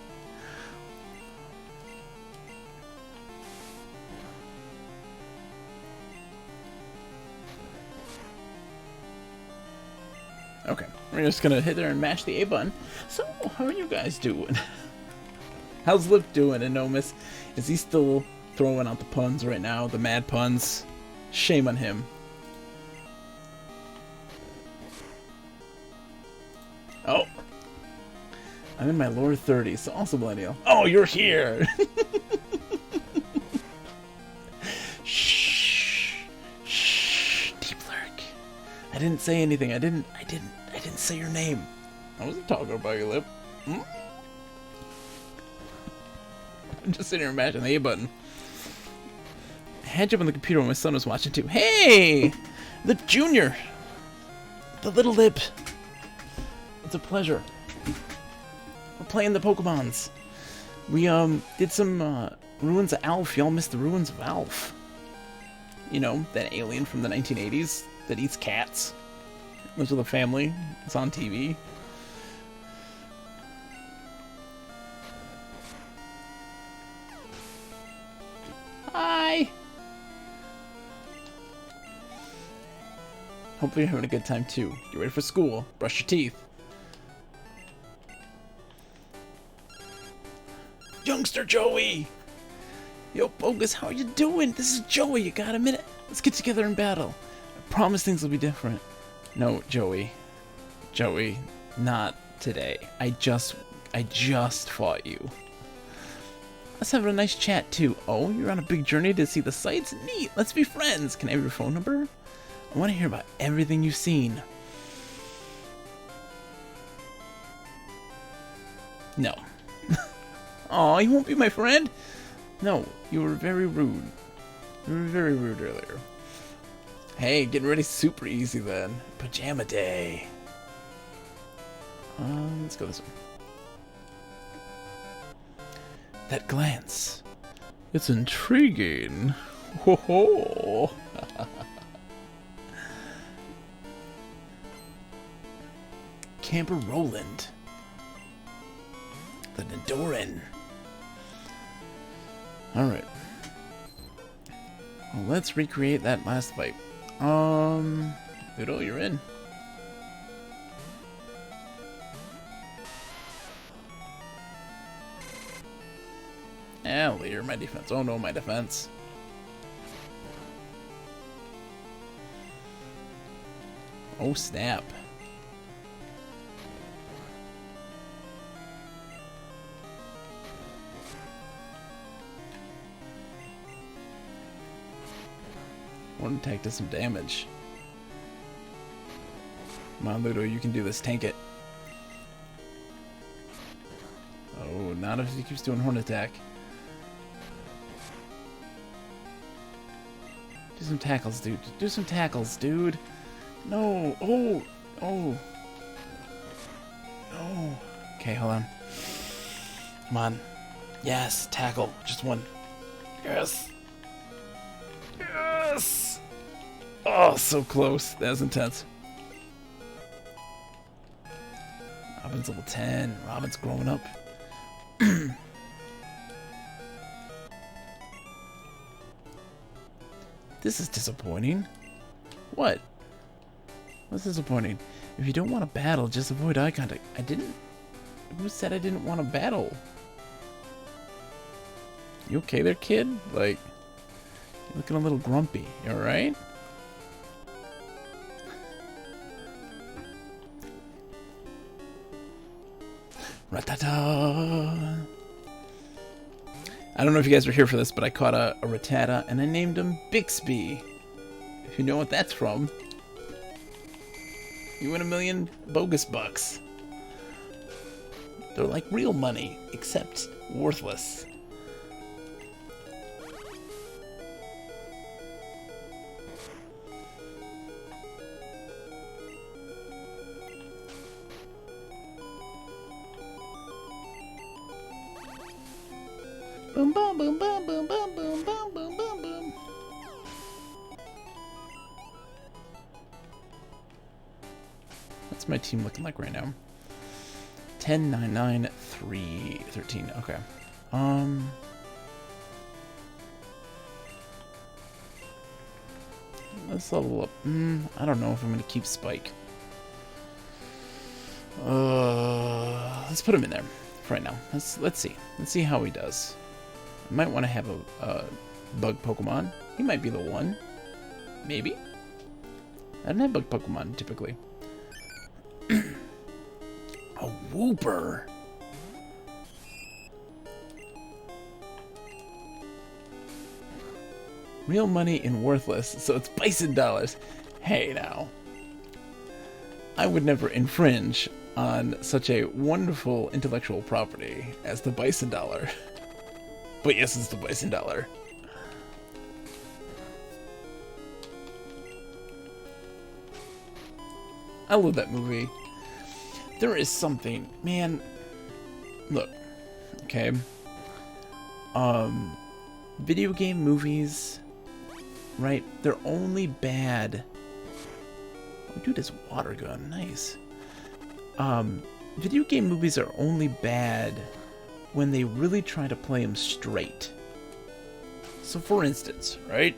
Okay, we're just gonna hit there and mash the A button. So, how are you guys doing? How's Lip doing, Anomus? Is he still throwing out the puns right now? The mad puns? Shame on him. Oh! I'm in my lower 30s, so also millennial. Oh, you're here! Shh. Shh. Deep lurk. I didn't say anything. I didn't say your name. I wasn't talking about your Lip. Hmm? I'm just sitting here mashing the A button. I had you up on the computer when my son was watching too. Hey! Lip Jr. The little Lip. It's a pleasure. We're playing the Pokemons. We did some Ruins of Alph. Y'all missed the Ruins of Alph. You know, that alien from the 1980s. that eats cats. Lives with a family. It's on TV. Hi! Hopefully you're having a good time too. Get ready for school. Brush your teeth. Youngster Joey! Yo, Bogus, how are you doing? This is Joey. You got a minute? Let's get together in battle. I promise things will be different. No, Joey. Joey, not today. I just fought you. Let's have a nice chat too. Oh, you're on a big journey to see the sights? Neat. Let's be friends. Can I have your phone number? I want to hear about everything you've seen. No. Aw, you won't be my friend? No, you were very rude. You were very rude earlier. Hey, getting ready super easy then. Pajama day. Let's go this way. That glance. It's intriguing. Ho ho. Camper Roland. The Nidoran. Alright. Well, let's recreate that last fight. Ludo, you're in. Leader, my defense. Oh no, my defense. Oh snap. One attack does some damage. Come on, Ludo, you can do this. Tank it. Oh, not if he keeps doing horn attack. Do some tackles, dude. Do some tackles, dude. No. Oh. Oh. No. Okay, hold on. Come on. Yes, tackle. Just one. Yes. Yes. Oh, so close. That was intense. Robin's level 10. Robin's growing up. This is disappointing. What? What's disappointing? If you don't want to battle, just avoid eye contact. I didn't... Who said I didn't want to battle? You okay there, kid? Like, you're looking a little grumpy. You alright? Ratata! I don't know if you guys were here for this, but I caught a Rattata and I named him Bixby. If you know what that's from, you win $1 million bogus bucks. They're like real money, except worthless. Boom, boom, boom, boom, boom, boom, boom, boom, boom, boom, boom. What's my team looking like right now? 10, 9, 9, 3, 13. Okay. Let's level up. I don't know if I'm gonna keep Spike. Let's put him in there for right now. Let's see. Let's see how he does. I might want to have a bug Pokemon. He might be the one. Maybe. I don't have bug Pokemon typically. A Wooper. Real money and worthless, so it's bison dollars. Hey now. I would never infringe on such a wonderful intellectual property as the bison dollar. But yes, it's the bison dollar. I love that movie. There is something, man. Look, okay. Video game movies, right? They're only bad Oh, dude, his water gun. Nice. Video game movies are only bad when they really try to play them straight. So, for instance, right?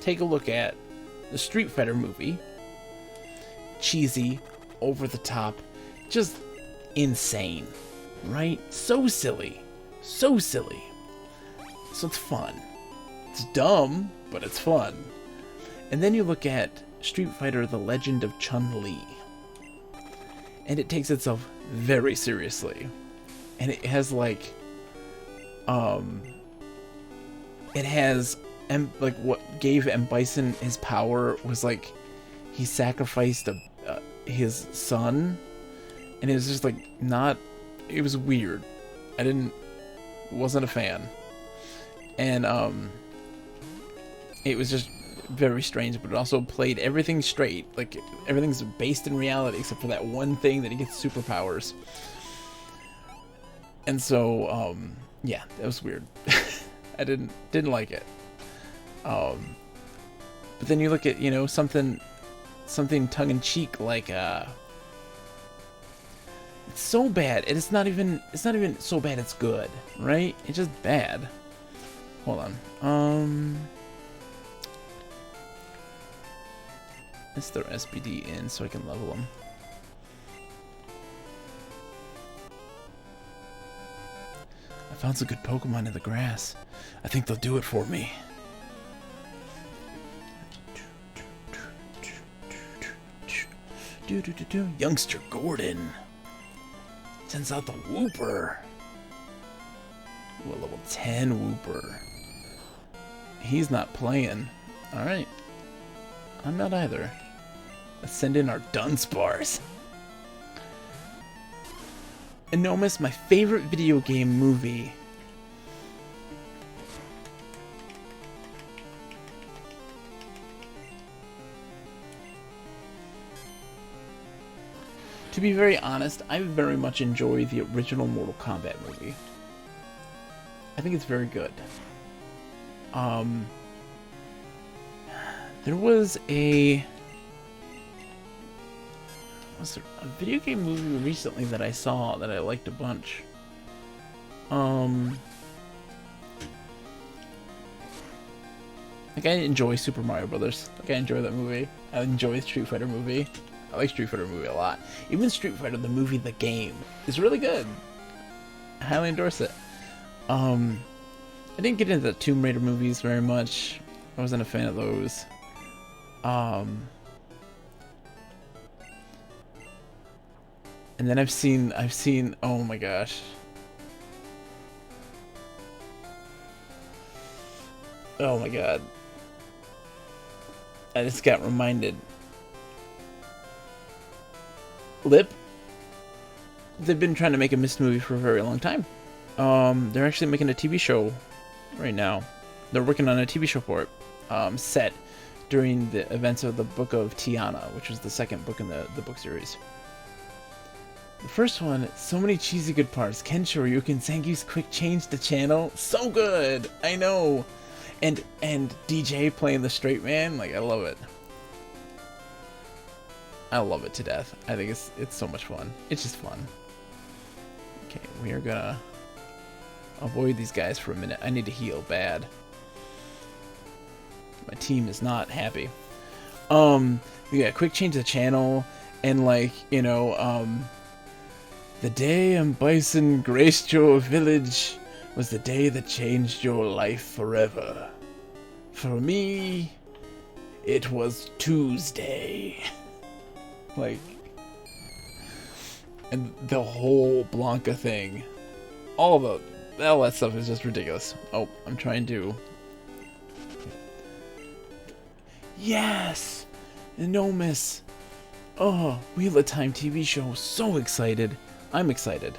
Take a look at the Street Fighter movie. Cheesy, over the top, just insane, right? So silly. So silly. So it's fun. It's dumb, but it's fun. And then you look at Street Fighter: The Legend of Chun-Li. And it takes itself very seriously. And it has like it has like what gave M. Bison his power was like he sacrificed his son, and it was just like not. It was weird. Wasn't a fan, and it was just very strange. But it also played everything straight. Like everything's based in reality except for that one thing that he gets superpowers. And so yeah, that was weird. I didn't like it. But then you look at, you know, something tongue-in-cheek like it's so bad, and it's not even so bad it's good, right? It's just bad. Hold on. Let's throw SBD in so I can level them. I found some good Pokemon in the grass. I think they'll do it for me. Youngster Gordon sends out the Wooper. Ooh, a level 10 Wooper. He's not playing. Alright. I'm not either. Let's send in our Dunsparce. Enormous, my favorite video game movie. To be very honest, I very much enjoy the original Mortal Kombat movie. I think it's very good. There was a video game movie recently that I saw that I liked a bunch. Like I enjoy Super Mario Brothers. Like I enjoy that movie. I enjoy the Street Fighter movie. I like Street Fighter movie a lot. Even Street Fighter the movie, the game, is really good. I highly endorse it. I didn't get into the Tomb Raider movies very much. I wasn't a fan of those. And then I've seen, oh my gosh. Oh my god. I just got reminded. Lip. They've been trying to make a Myst movie for a very long time. They're actually making a TV show right now. They're working on a TV show for it. Set during the events of the Book of Tiana, which was the second book in the book series. The first one, so many cheesy good parts. Ken Shoryuken, Zangief's quick change the channel, so good. I know, and DJ playing the straight man, like I love it. I love it to death. I think it's so much fun. It's just fun. Okay, we are gonna avoid these guys for a minute. I need to heal bad. My team is not happy. We got quick change the channel, and like, you know, the day M. Bison graced your village was the day that changed your life forever. For me, it was Tuesday. Like, and the whole Blanca thing, all that stuff is just ridiculous. Oh, I'm trying to. Yes, Enormous. Oh, Wheel of Time TV show. So excited. I'm excited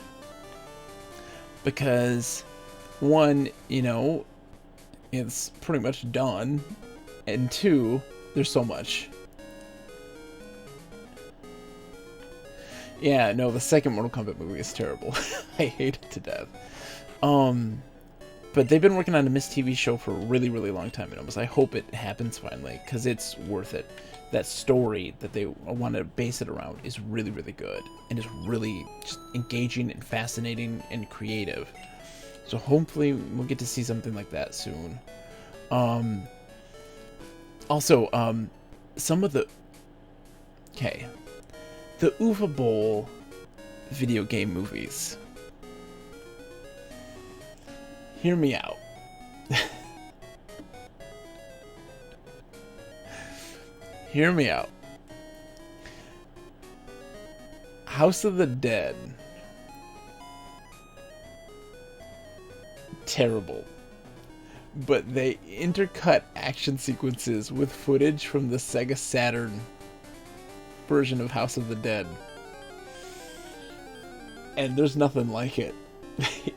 because one, you know, it's pretty much done, and two, there's so much. Yeah, no, the second Mortal Kombat movie is terrible. I hate it to death. but they've been working on a Mist TV show for a really, really long time, and I hope it happens finally, because it's worth it. That story that they want to base it around is really, really good, and is really just engaging and fascinating and creative. So hopefully we'll get to see something like that soon. Also, some of the... Okay. The Uva Bowl video game movies. Hear me out. Hear me out. House of the Dead. Terrible. But they intercut action sequences with footage from the Sega Saturn version of House of the Dead. And there's nothing like it.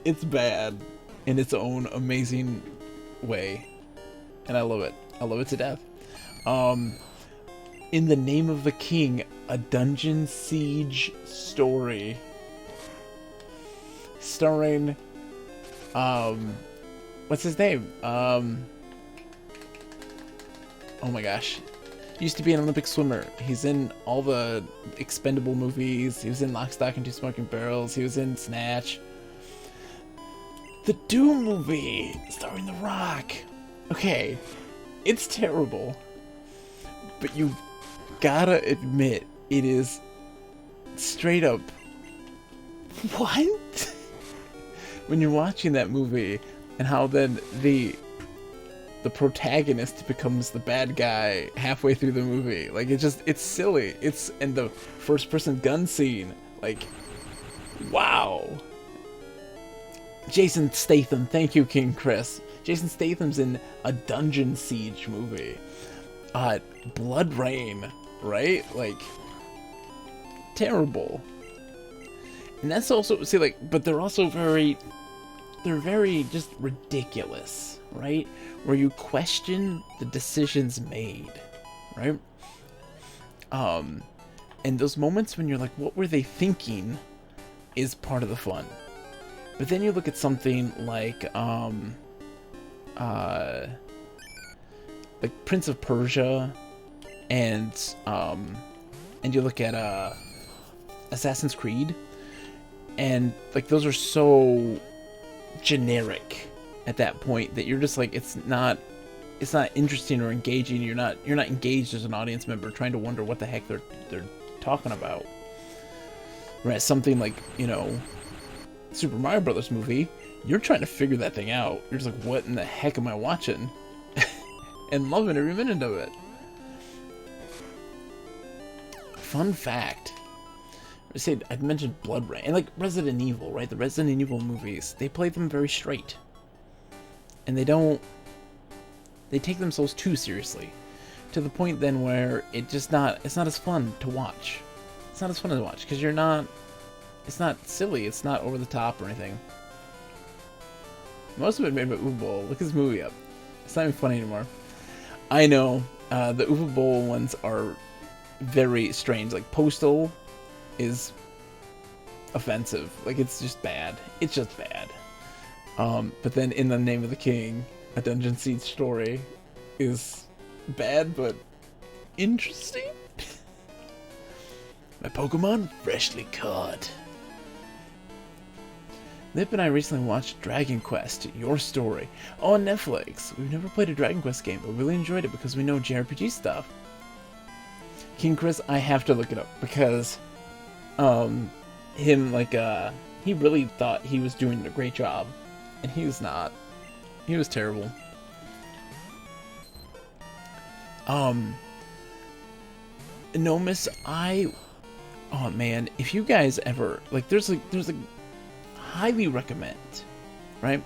It's bad in its own amazing way. And I love it. I love it to death. In the Name of the King, a dungeon siege story. Starring, what's his name? Oh my gosh. Used to be an Olympic swimmer. He's in all the Expendable movies. He was in Lock, Stock, and Two Smoking Barrels. He was in Snatch. The Doom movie, starring The Rock. Okay, it's terrible. But you gotta admit, it is straight up... What? When you're watching that movie, and how then the protagonist becomes the bad guy halfway through the movie. Like, it's silly. And the first person gun scene, like, wow. Jason Statham, thank you, King Chris. Jason Statham's in a dungeon siege movie. Blood Rain, right? Like, terrible. And that's also, see, like, but they're also very just ridiculous, right? Where you question the decisions made, right? And those moments when you're like, what were they thinking, is part of the fun. But then you look at something like Prince of Persia, and you look at Assassin's Creed, and like those are so generic at that point that you're just like, it's not interesting or engaging. You're not engaged as an audience member, trying to wonder what the heck they're talking about. Whereas something like, you know, Super Mario Brothers movie, you're trying to figure that thing out. You're just like, what in the heck am I watching? And loving every minute of it. Fun fact. I'd mentioned Blood Rain, and like Resident Evil, right? The Resident Evil movies, they play them very straight. And they take themselves too seriously. To the point then where it's not as fun to watch. It's not as fun to watch, because it's not silly, it's not over the top or anything. Most of it made by Uwe Boll. Look his movie up. It's not even funny anymore. I know, the Uwe Boll ones are very strange. Like, Postal is offensive. Like, it's just bad. It's just bad. But then In the Name of the King, a dungeon siege story, is bad but interesting. My Pokemon freshly caught. Nip and I recently watched Dragon Quest, Your Story, on Netflix. We've never played a Dragon Quest game, but really enjoyed it because we know JRPG stuff. King Chris, I have to look it up because he really thought he was doing a great job, and he was not. He was terrible. Nomis, oh man, if you guys ever, like, there's a highly recommend, right?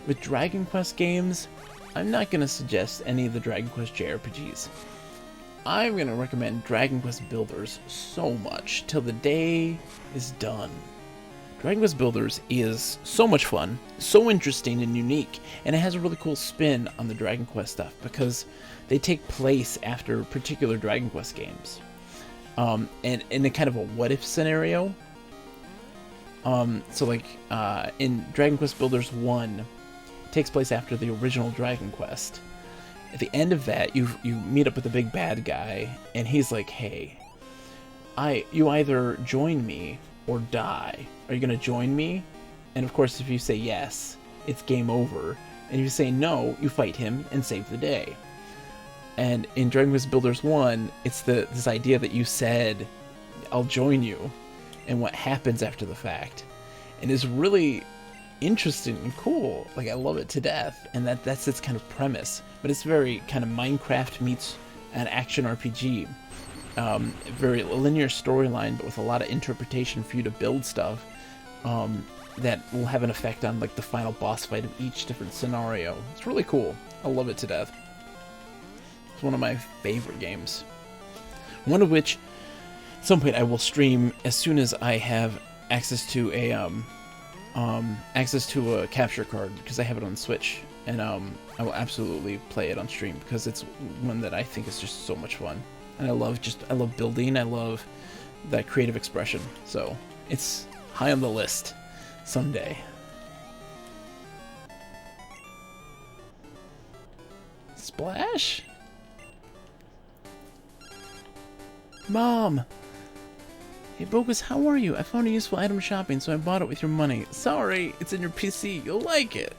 With Dragon Quest games, I'm not going to suggest any of the Dragon Quest JRPGs. I'm going to recommend Dragon Quest Builders so much till the day is done. Dragon Quest Builders is so much fun, so interesting and unique, and it has a really cool spin on the Dragon Quest stuff because they take place after particular Dragon Quest games. And in a kind of a what-if scenario. So like, in Dragon Quest Builders 1, takes place after the original Dragon Quest. At the end of that, you meet up with the big bad guy, and he's like, "Hey, you either join me or die. Are you gonna join me?" And of course, if you say yes, it's game over. And if you say no, you fight him and save the day. And in Dragon Quest Builders 1, it's this idea that you said, "I'll join you," and what happens after the fact. And it's really interesting and cool. Like, I love it to death. And that's its kind of premise. But it's very kind of Minecraft meets an action RPG. Very linear storyline, but with a lot of interpretation for you to build stuff that will have an effect on like the final boss fight of each different scenario. It's really cool. I love it to death. It's one of my favorite games. One of which, at some point, I will stream as soon as I have access to a capture card, because I have it on Switch, and I will absolutely play it on stream because it's one that I think is just so much fun. And I love building. I love that creative expression. So it's high on the list someday. Splash? Mom! Hey Bogus, how are you? I found a useful item shopping, so I bought it with your money. Sorry, it's in your PC. You'll like it.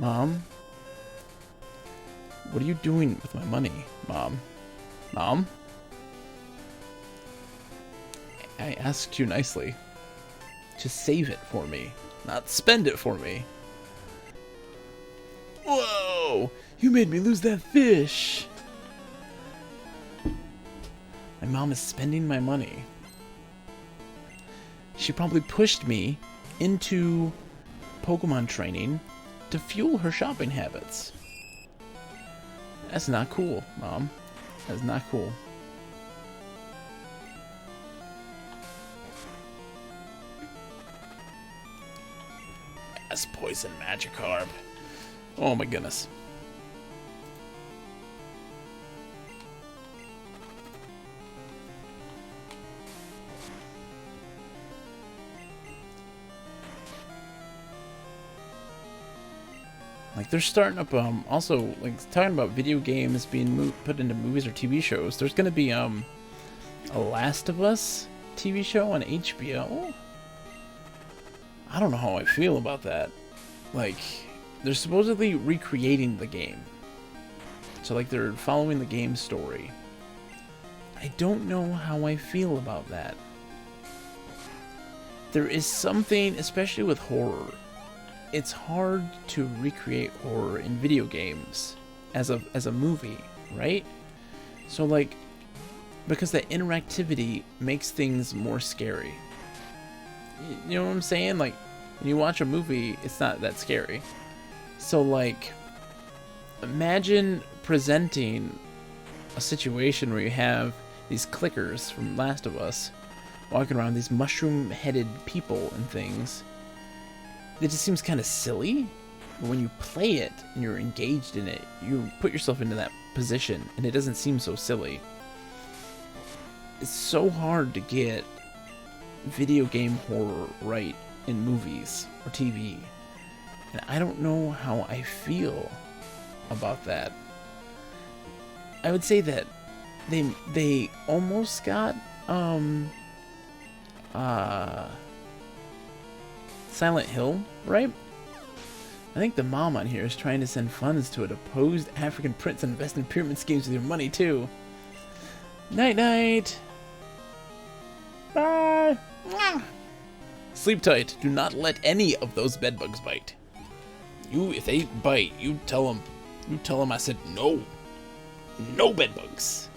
Mom? What are you doing with my money, Mom? Mom? I asked you nicely. Just save it for me, not spend it for me. Whoa! You made me lose that fish! My mom is spending my money. She probably pushed me into Pokemon training to fuel her shopping habits. That's not cool, Mom. That's not cool. Yes, poison Magikarp. Oh my goodness. Like, they're starting up, also, like, talking about video games being put into movies or TV shows. There's gonna be, a Last of Us TV show on HBO? I don't know how I feel about that. Like, they're supposedly recreating the game. So, like, they're following the game story. I don't know how I feel about that. There is something, especially with horror, it's hard to recreate horror in video games as a movie, right? So like, because that interactivity makes things more scary. You know what I'm saying? Like, when you watch a movie, it's not that scary. So like, imagine presenting a situation where you have these clickers from Last of Us walking around, these mushroom-headed people and things. It just seems kind of silly, but when you play it and you're engaged in it, you put yourself into that position, and it doesn't seem so silly. It's so hard to get video game horror right in movies or TV, and I don't know how I feel about that. I would say that they almost got Silent Hill, right? I think the mom on here is trying to send funds to a deposed African prince and invest in pyramid schemes with your money, too. Night-night! Bye! Sleep tight. Do not let any of those bedbugs bite. If they bite, you tell them I said no. No bedbugs.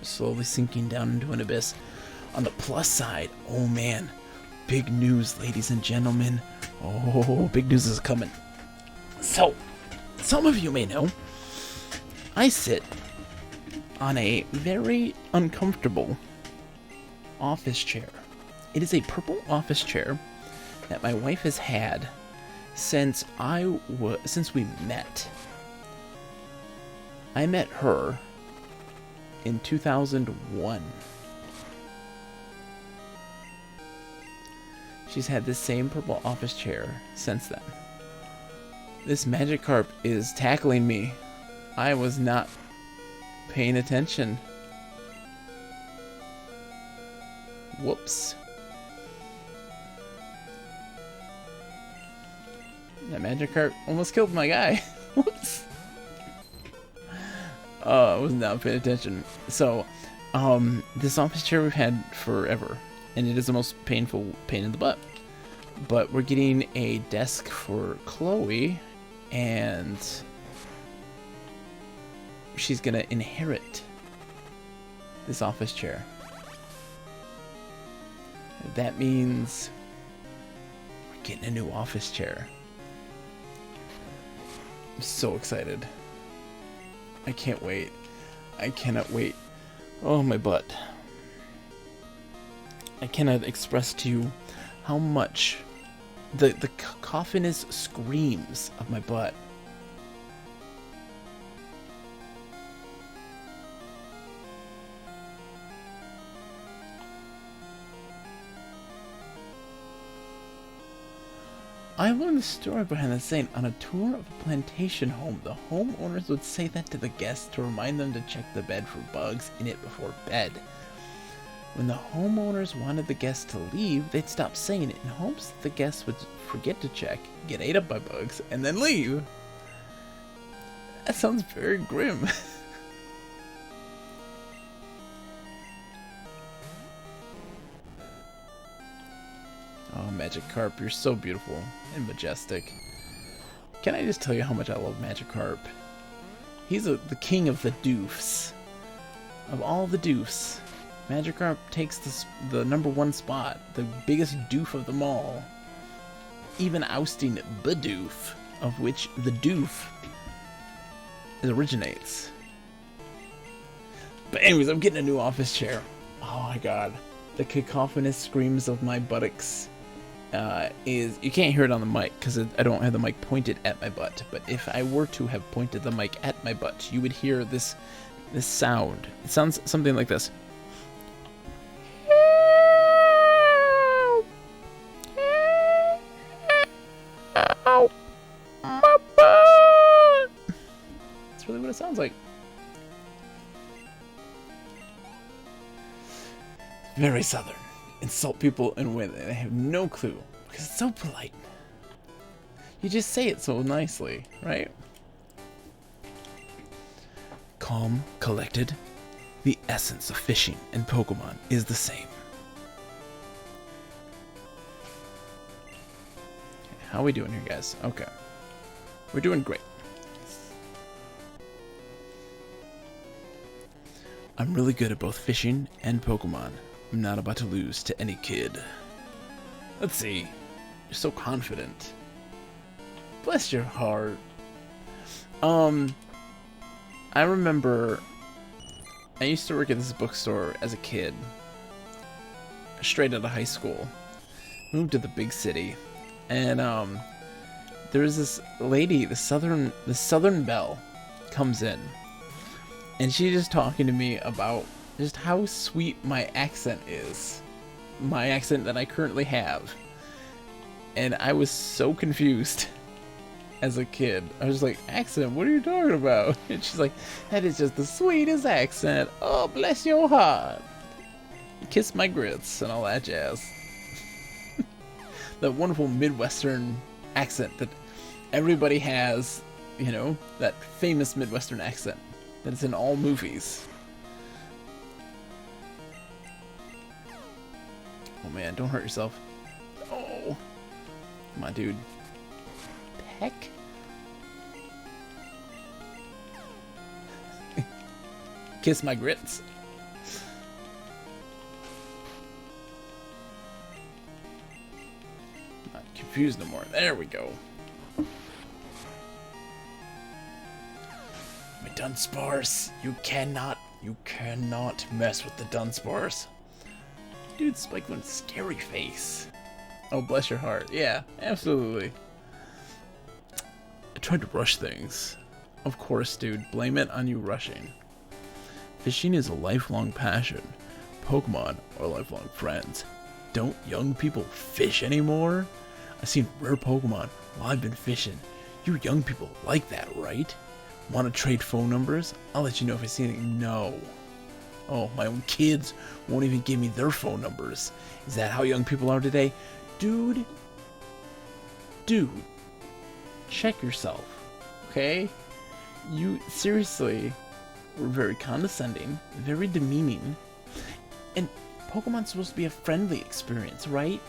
Slowly sinking down into an abyss. On the plus side, oh man, big news, ladies and gentlemen. Oh, big news is coming. So, some of you may know, I sit on a very uncomfortable office chair. It is a purple office chair that my wife has had since we met. I met her in 2001. She's had this same purple office chair since then. This Magikarp is tackling me. I was not paying attention. Whoops. That Magikarp almost killed my guy. Whoops. I was not paying attention. So, this office chair we've had forever, and it is the most painful pain in the butt. But we're getting a desk for Chloe, and she's gonna inherit this office chair. That means we're getting a new office chair. I'm so excited. I can't wait. I cannot wait. Oh, my butt. I cannot express to you how much the cacophonous screams of my butt. I learned the story behind the saying. On a tour of a plantation home, the homeowners would say that to the guests to remind them to check the bed for bugs in it before bed. When the homeowners wanted the guests to leave, they'd stop saying it in hopes that the guests would forget to check, get ate up by bugs, and then leave. That sounds very grim. Oh, Magikarp, you're so beautiful and majestic. Can I just tell you how much I love Magikarp? He's the king of the doofs. Of all the doofs, Magikarp takes the #1 spot, the biggest doof of them all. Even ousting Bidoof, of which the doof originates. But anyways, I'm getting a new office chair. Oh my god. The cacophonous screams of my buttocks is... You can't hear it on the mic because I don't have the mic pointed at my butt. But if I were to have pointed the mic at my butt, you would hear this sound. It sounds something like this. Ow, my butt. That's really what it sounds like. Very southern. Insult people in a way that they have no clue because it's so polite. You just say it so nicely, right? Calm, collected. The essence of fishing and Pokemon is the same. How are we doing here, guys? Okay. We're doing great. I'm really good at both fishing and Pokemon. I'm not about to lose to any kid. Let's see. You're so confident. Bless your heart. I remember I used to work at this bookstore as a kid. Straight out of high school. Moved to the big city. And there was this lady, the Southern Belle, comes in. And she's just talking to me about just how sweet my accent is. My accent that I currently have. And I was so confused as a kid. I was like, accent? What are you talking about? And she's like, that is just the sweetest accent. Oh, bless your heart. Kiss my grits and all that jazz. That wonderful Midwestern accent that everybody has, you know, that famous Midwestern accent that is in all movies. Oh man, don't hurt yourself. Oh. Come on, dude. Peck? Kiss my grits. I'm not confused no more. There we go. My Dunsparce. You cannot mess with the Dunsparce. Dude, Spike went scary face. Oh, bless your heart. Yeah, absolutely. I tried to rush things. Of course, dude. Blame it on you rushing. Fishing is a lifelong passion. Pokemon are lifelong friends. Don't young people fish anymore? I've seen rare Pokemon while I've been fishing. You young people like that, right? Want to trade phone numbers? I'll let you know if I see anything. No. Oh, my own kids won't even give me their phone numbers. Is that how young people are today? Dude, check yourself, okay? You seriously were very condescending, very demeaning, and Pokemon's supposed to be a friendly experience, right?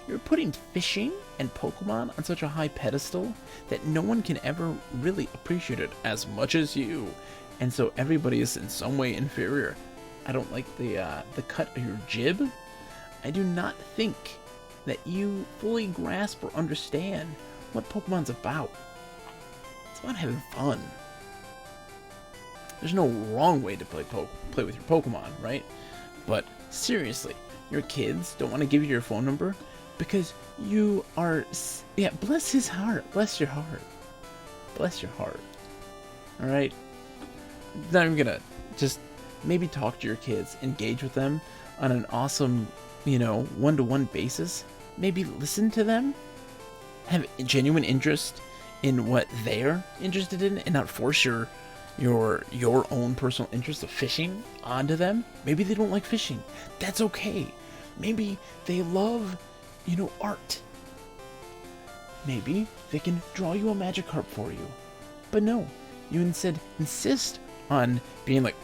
You're putting fishing and Pokemon on such a high pedestal that no one can ever really appreciate it as much as you, and so everybody is in some way inferior. I don't like the cut of your jib. I do not think that you fully grasp or understand what Pokemon's about. It's about having fun. There's no wrong way to play with your Pokemon, right? But seriously, your kids don't want to give you your phone number because you are... Yeah, bless his heart. Bless your heart. Bless your heart. Alright? Not even gonna just maybe talk to your kids, engage with them on an awesome, one-to-one basis. Maybe listen to them, have genuine interest in what they're interested in, and not force your own personal interest of fishing onto them. Maybe they don't like fishing. That's okay. Maybe they love, art. Maybe they can draw you a Magikarp for you. But no, you instead insist on being like,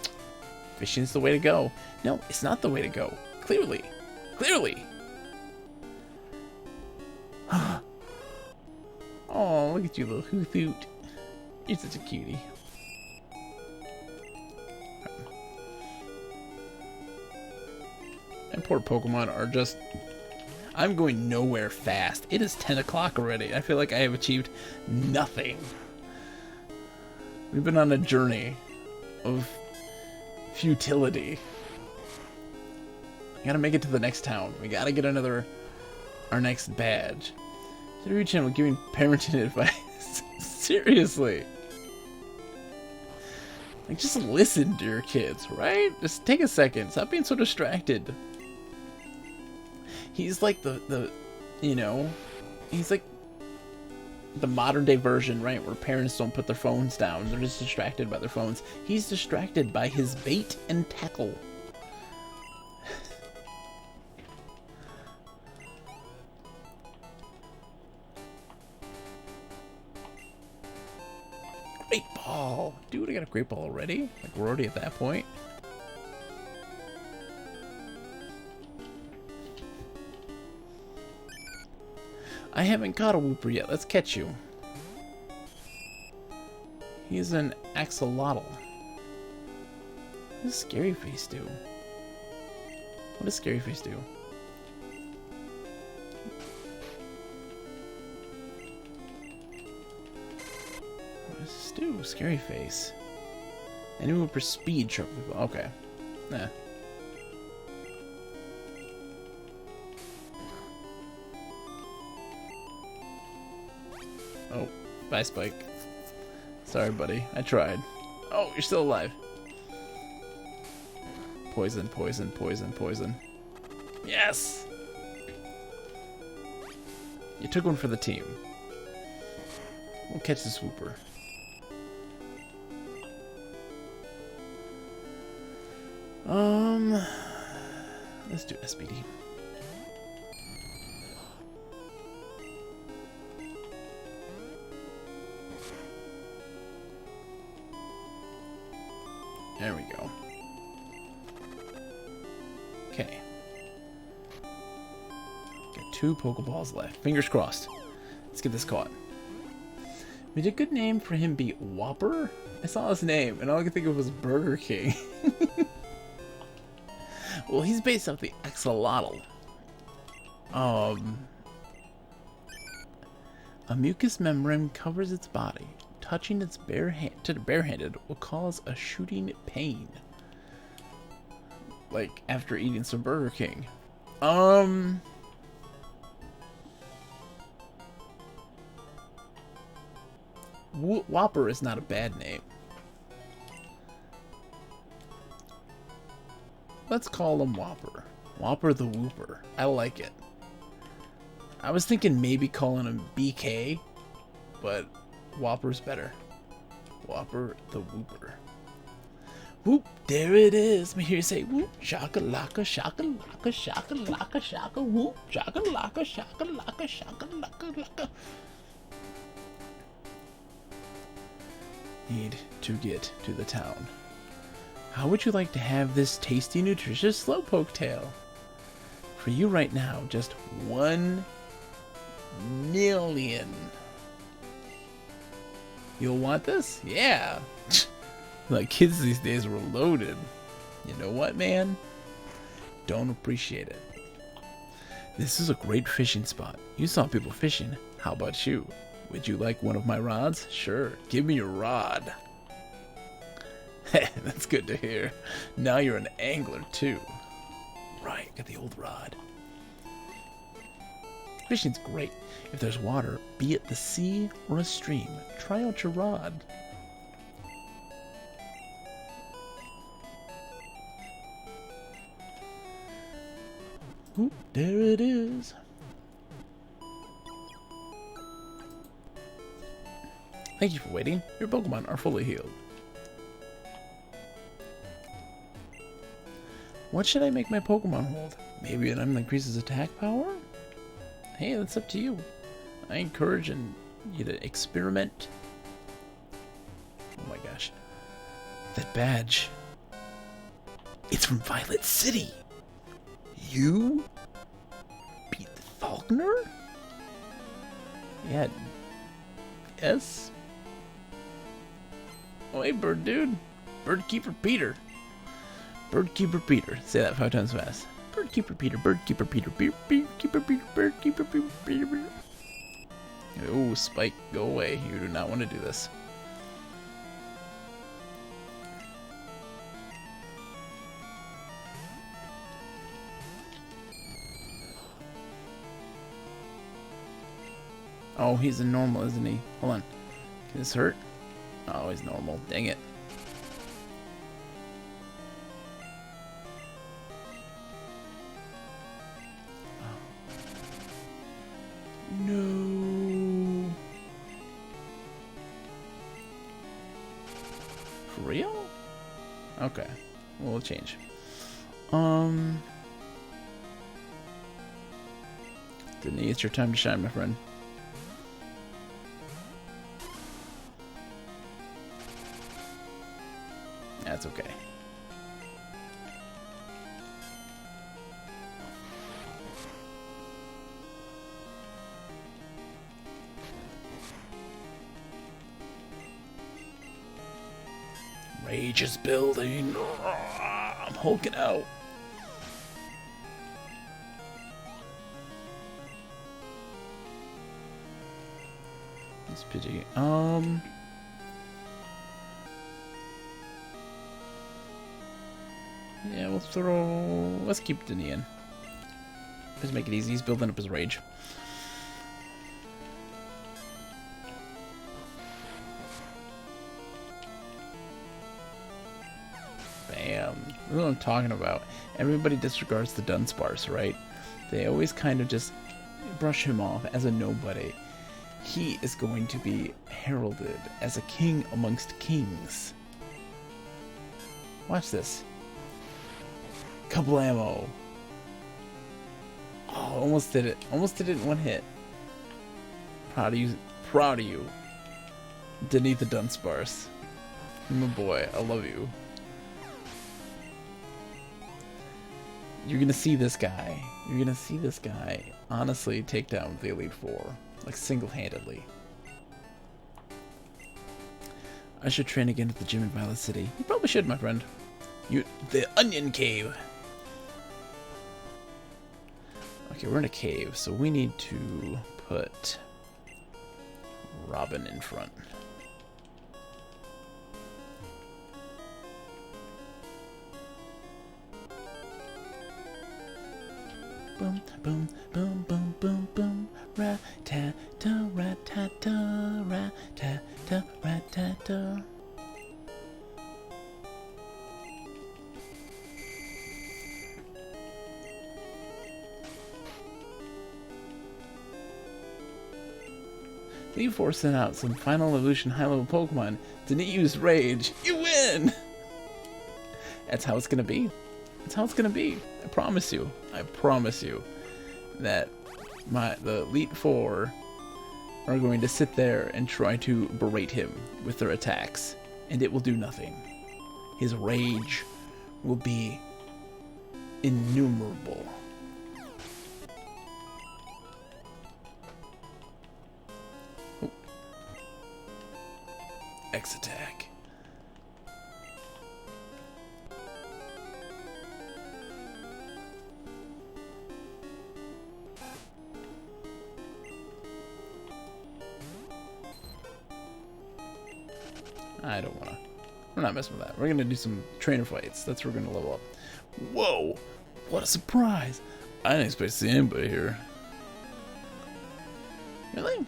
fishing's the way to go. No, it's not the way to go. Clearly. Oh, look at you, little hoot. You're such a cutie. And poor Pokemon are just... I'm going nowhere fast. It is 10 o'clock already. I feel like I have achieved nothing. We've been on a journey of futility. We gotta make it to the next town. We gotta get our next badge. Through channel giving parenting advice. Seriously. Like, just listen to your kids, right? Just take a second. Stop being so distracted. He's like he's like the modern day version, right? Where parents don't put their phones down. They're just distracted by their phones. He's distracted by his bait and tackle. Great ball. Dude, I got a great ball already? Like, we're already at that point? I haven't caught a Wooper yet. Let's catch you. He's an axolotl. What does Scary Face do? What does Scary Face do? What does this do? Scary Face. Any Wooper speed sharp. Okay. Nah. Oh, bye, Spike. Sorry, buddy. I tried. Oh, you're still alive. Poison, poison, poison, poison. Yes! You took one for the team. We'll catch the swooper. Let's do SBD. There we go. Okay. Got 2 Pokeballs left. Fingers crossed. Let's get this caught. Would a good name for him be Whopper? I saw his name, and all I could think of was Burger King. Well, he's based off the axolotl. A mucous membrane covers its body. Touching its barehanded will cause a shooting pain. Like after eating some Burger King. Whopper is not a bad name. Let's call him Whopper. Whopper the Whooper. I like it. I was thinking maybe calling him BK, but Whopper's better. Whopper the Whooper. Whoop, there it is. Let me hear you say whoop, shaka-laka, shaka-laka, shaka-laka, shaka, whoop, shaka-laka, shaka-laka, shaka-laka-laka. Need to get to the town. How would you like to have this tasty, nutritious slowpoke tail? For you right now, just 1 million. You'll want this? Yeah. Like, kids these days were loaded. You know what, man? Don't appreciate it. This is a great fishing spot. You saw people fishing. How about you? Would you like one of my rods? Sure. Give me your rod. That's good to hear. Now you're an angler, too. Right, got the old rod. Fishing's great. If there's water, be it the sea or a stream, try out your rod. Oop, there it is. Thank you for waiting. Your Pokemon are fully healed. What should I make my Pokemon hold? Maybe an item that increases attack power? Hey, that's up to you. I encourage you to experiment. Oh my gosh. That badge. It's from Violet City. You beat the Falconer? Yeah. Yes? Oh, hey, Bird Dude. Bird Keeper Peter. Bird Keeper Peter. Say that 5 times fast. Bird Keeper Peter. Bird Keeper Peter. Bird Keeper Peter. Bird Keeper Peter. Oh, Spike, go away. You do not want to do this. Oh, he's a normal, isn't he? Hold on. Can this hurt? Oh, he's normal. Dang it. No. For real? Okay. We'll change. Denise, it's your time to shine, my friend. That's okay. Rage is building. I'm hulking out. It's pity. Yeah, we'll throw. Let's keep Denny in. Let's make it easy. He's building up his rage. Bam. That's what I'm talking about. Everybody disregards the Dunsparce, right? They always kind of just brush him off as a nobody. He is going to be heralded as a king amongst kings. Watch this. Couple ammo. Oh, almost did it. Almost did it in one hit. Proud of you. Proud of you. Denny the Dunsparce. My boy, I love you. You're gonna see this guy. You're gonna see this guy honestly take down the Elite Four. Like single-handedly. I should train again at the gym in Violet City. You probably should, my friend. The Onion Cave. Okay, we're in a cave, so we need to put Robin in front. Boom, boom, boom, boom, boom, boom. Rat-ta-ta, rat-ta-ta, rat-ta-ta, rat-ta-ta. Elite Four sent out some final evolution high-level Pokemon. Didn't use Rage. You win! That's how it's gonna be. That's how it's gonna be. I promise you. I promise you that the Elite Four are going to sit there and try to berate him with their attacks, and it will do nothing. His rage will be innumerable. Oh. X attack. I don't wanna. We're not messing with that. We're gonna do some trainer fights. That's where we're gonna level up. Whoa! What a surprise! I didn't expect to see anybody here. Really? You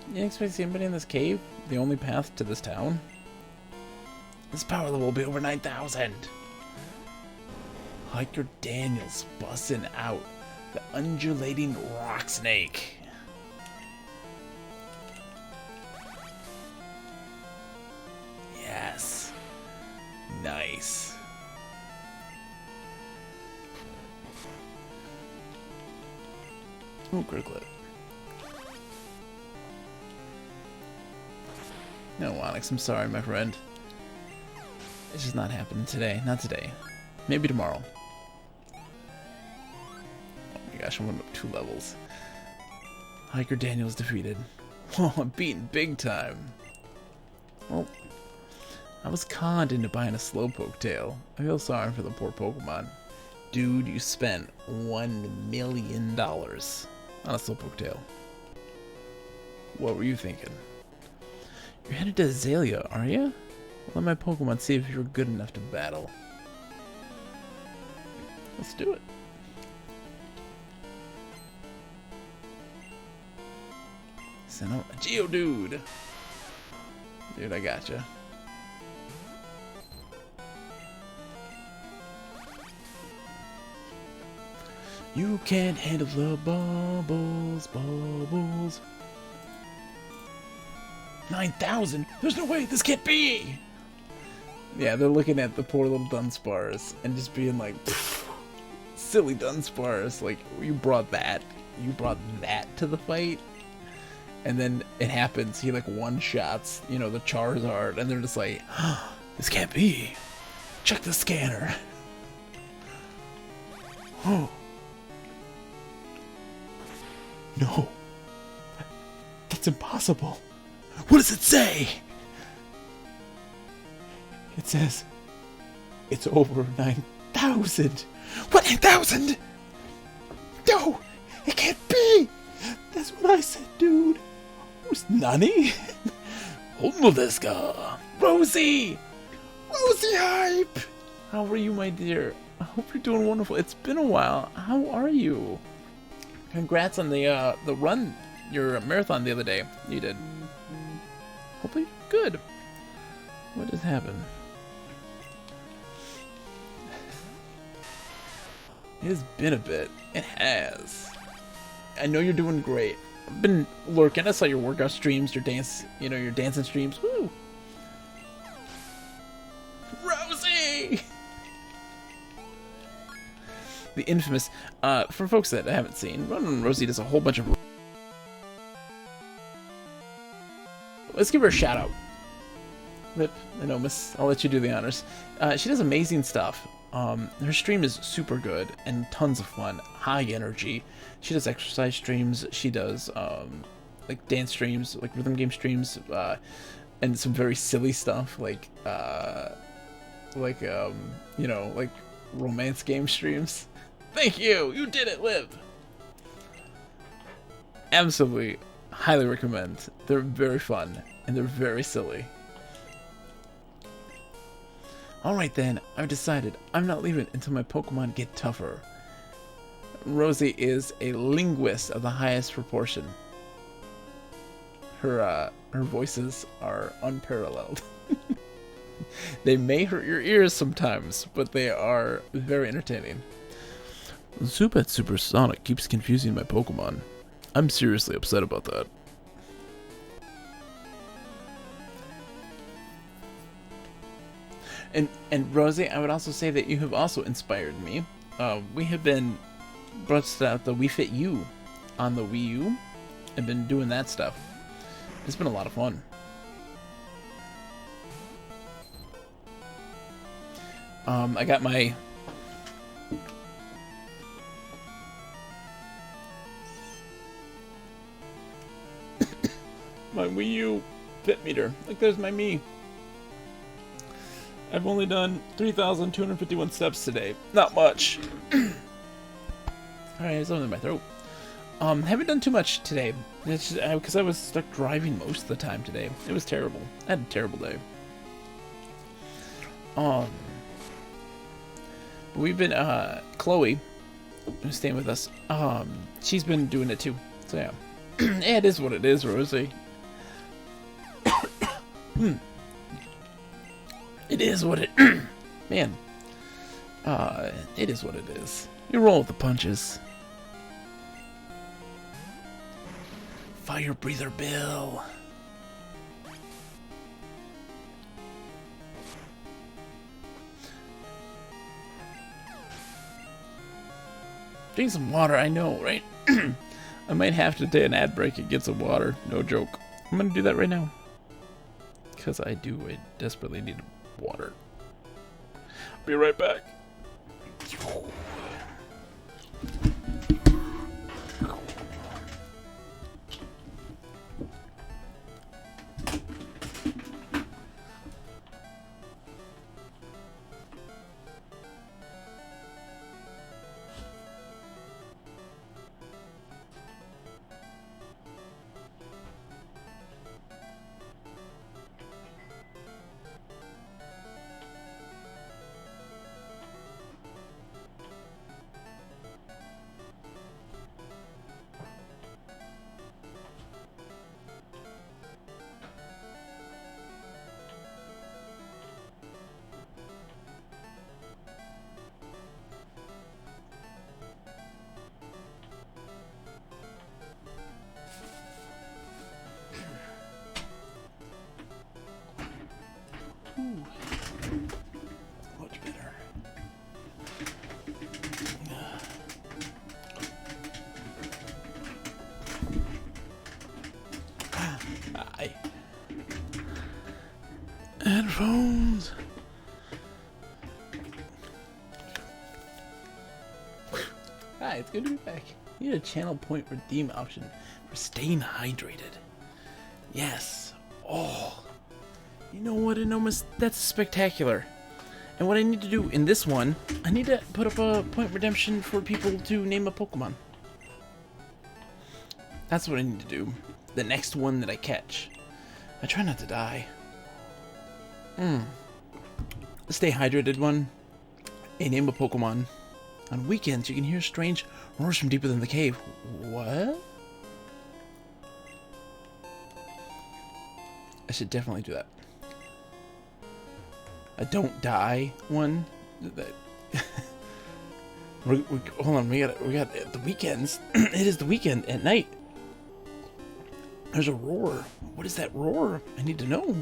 didn't expect to see anybody in this cave? The only path to this town? This power level will be over 9,000! Hiker Daniels busting out. The undulating rock snake. Yes. Nice. Ooh, critical hit. No, Onyx, I'm sorry, my friend. It's just not happening today. Not today. Maybe tomorrow. Oh my gosh, I went up 2 levels. Hiker Daniels defeated. Whoa, I'm beaten big time. Well, I was conned into buying a Slowpoke tail. I feel sorry for the poor Pokemon. Dude, you spent $1 million on a Slowpoke tail. What were you thinking? You're headed to Azalea, are you? Let my Pokemon see if you're good enough to battle. Let's do it. Send out a Geodude. Dude, I gotcha. You can't handle the bubbles, bubbles. 9,000? There's no way, this can't be! Yeah, they're looking at the poor little Dunsparce and just being like, silly Dunsparce, like, you brought that to the fight? And then it happens, he like one-shots, you know, the Charizard, and they're just like, oh, this can't be. Check the scanner. Oh. No. That's impossible. What does it say? It says it's over 9,000. What, 9,000? No, it can't be. That's what I said, dude. Who's Nani? Homeless-ka. Rosie! Rosie hype! How are you, my dear? I hope you're doing wonderful. It's been a while. How are you? Congrats on the run, your marathon the other day. You did. Hopefully good. What just happened? It has been a bit. It has. I know you're doing great. I've been lurking. I saw your workout streams, your dance, you know, your dancing streams. Woo! Rosie! The infamous, for folks that haven't seen, Run Rosie does a whole bunch of... Let's give her a shout out. Lip, Anomus, I'll let you do the honors. She does amazing stuff. Her stream is super good and tons of fun, high energy. She does exercise streams, she does like dance streams, like rhythm game streams, and some very silly stuff like you know, like romance game streams. Thank you! You did it, Liv! Absolutely, highly recommend. They're very fun, and they're very silly. Alright then, I've decided I'm not leaving until my Pokemon get tougher. Rosie is a linguist of the highest proportion. Her voices are unparalleled. They may hurt your ears sometimes, but they are very entertaining. Zubat Supersonic keeps confusing my Pokemon. I'm seriously upset about that. And Rosie, I would also say that you have also inspired me. We have been busted out the Wii Fit U on the Wii U and been doing that stuff. It's been a lot of fun. I got my my Wii U fit meter. Like, there's my me. I've only done 3,251 steps today. Not much. Alright, there's something in my throat. Haven't done too much today. It's because I was stuck driving most of the time today. It was terrible. I had a terrible day. We've been, Chloe, who's staying with us, she's been doing it too. So yeah. Yeah, it is what it is, Rosie. It is what it... Man. It is what it is. You roll with the punches. Fire breather Bill. Drink some water, I know, right? I might have to take an ad break and get some water. No joke. I'm gonna do that right now. Because I desperately need water. I'll be right back. Ooh. Much better. Aye. Headphones. Hi, it's good to be back. You need a channel point redeem option for staying hydrated. Yes. Oh. You know what, Enormous? That's spectacular. And what I need to do in this one, I need to put up a point redemption for people to name a Pokemon. That's what I need to do. The next one that I catch. I try not to die. The stay hydrated one. A name a Pokemon. On weekends, you can hear strange roars from deeper than the cave. What? I should definitely do that. A don't die one. Hold on, we got the weekends. It is the weekend at night. There's a roar. What is that roar? I need to know.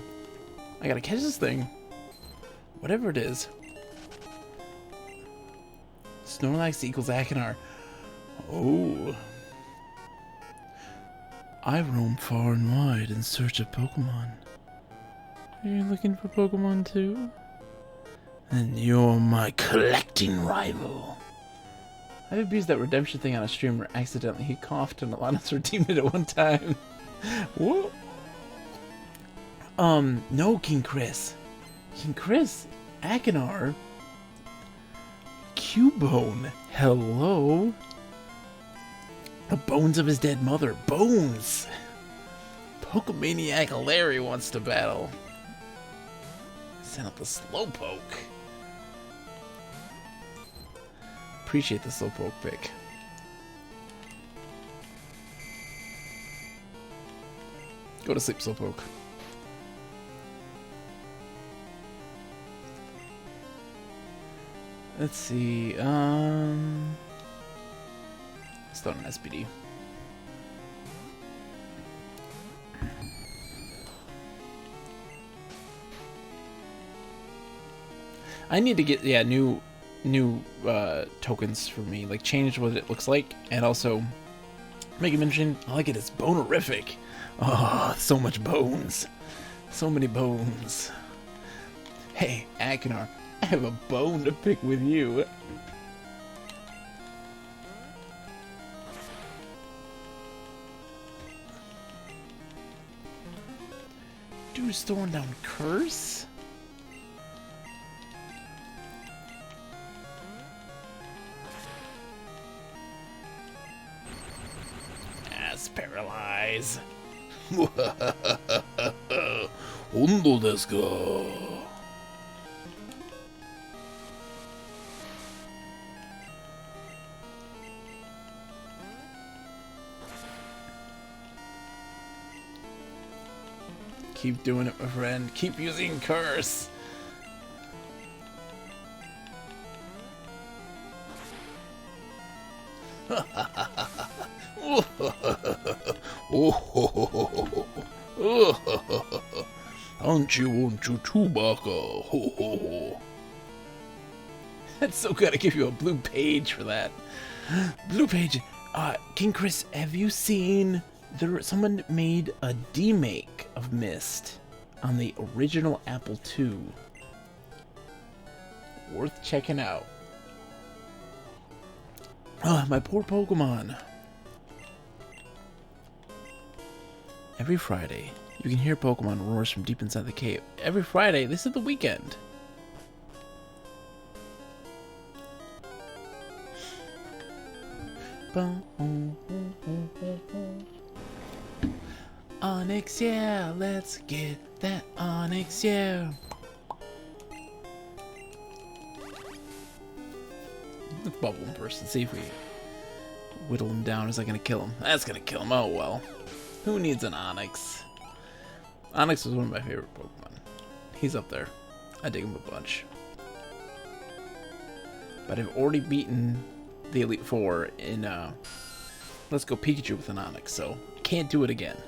I gotta catch this thing. Whatever it is. Snorlax equals Akinar. Oh. I roam far and wide in search of Pokemon. Are you looking for Pokemon too? Then you're my collecting rival. I've abused that redemption thing on a streamer accidentally. He coughed and allowed us to redeem it at one time. Whoa. No, King Chris. King Chris, Akinar, Cubone, hello. The bones of his dead mother, Bones. Pokemaniac Larry wants to battle. Send out the Slowpoke. Appreciate the Slowpoke pick. Go to sleep, Slowpoke. Let's see, still an SPD. I need to get, yeah, new tokens for me. Like, change what it looks like, and also make it mention, I like it, it's bonerific. Oh, so much bones. So many bones. Hey, Akinar, I have a bone to pick with you. Dude's throwing down curse? Ass paralyze. Hondo desu ka? Keep doing it, my friend. Keep using curse. Aren't you Chewbacca? That's so good. I give you a blue page for that. Blue page. King Chris, have you seen someone made a demake of Mist on the original Apple II? Worth checking out. My poor Pokemon. Every Friday, you can hear Pokemon roars from deep inside the cave. Every Friday, this is the weekend. Onyx, yeah, let's get that Onyx, yeah. Let's bubble him first and see if we whittle him down. Is that gonna kill him? That's gonna kill him. Oh well. Who needs an Onyx? Onyx was one of my favorite Pokemon. He's up there. I dig him a bunch. But I've already beaten the Elite Four in Let's Go Pikachu with an Onyx, so can't do it again.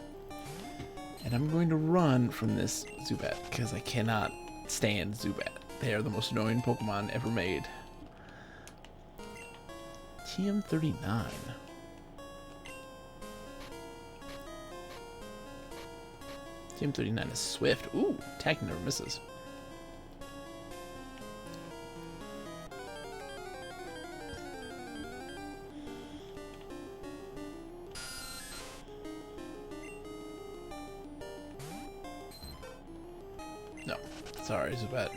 And I'm going to run from this Zubat because I cannot stand Zubat. They are the most annoying Pokemon ever made. TM39. TM39 is swift. Ooh, attack never misses. No, sorry, Zubat.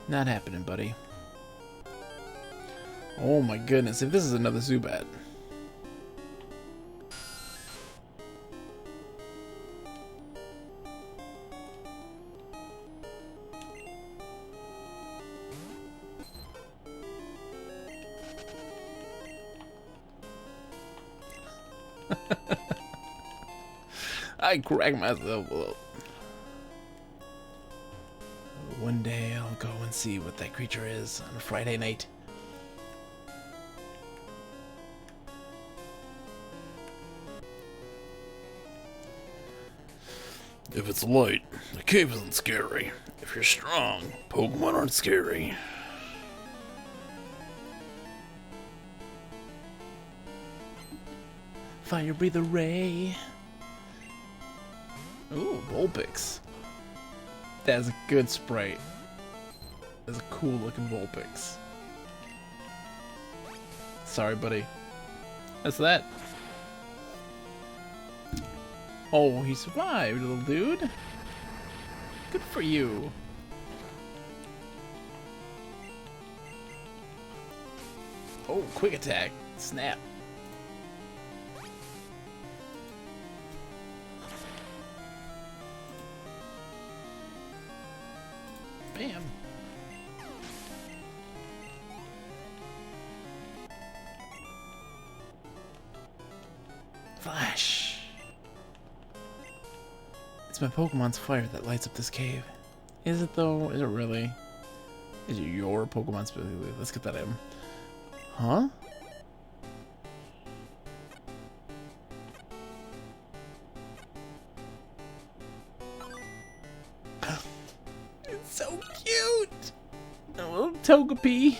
Not happening, buddy. Oh my goodness, if this is another Zubat. I crack myself up. One day I'll go and see what that creature is on a Friday night. If it's light, the cave isn't scary. If you're strong, Pokemon aren't scary. Fire breather ray. Ooh, Vulpix. That's a good sprite. That's a cool looking Vulpix. Sorry, buddy. That's that. Oh, he survived, little dude. Good for you. Oh, quick attack. Snap. Bam. Flash. It's my Pokemon's fire that lights up this cave. Is it though? Is it really? Is it your Pokemon specifically? Let's get that item. Huh? It's so cute! Oh, Togepi.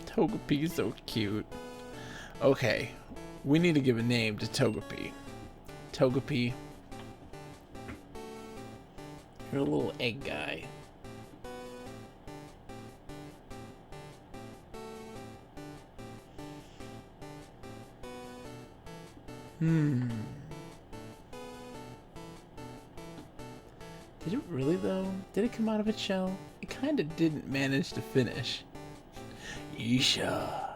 Togepi is so cute. Okay, we need to give a name to Togepi. Togepi. You're a little egg guy. Did it really, though? Did it come out of its shell? It kind of didn't manage to finish. Yeesha.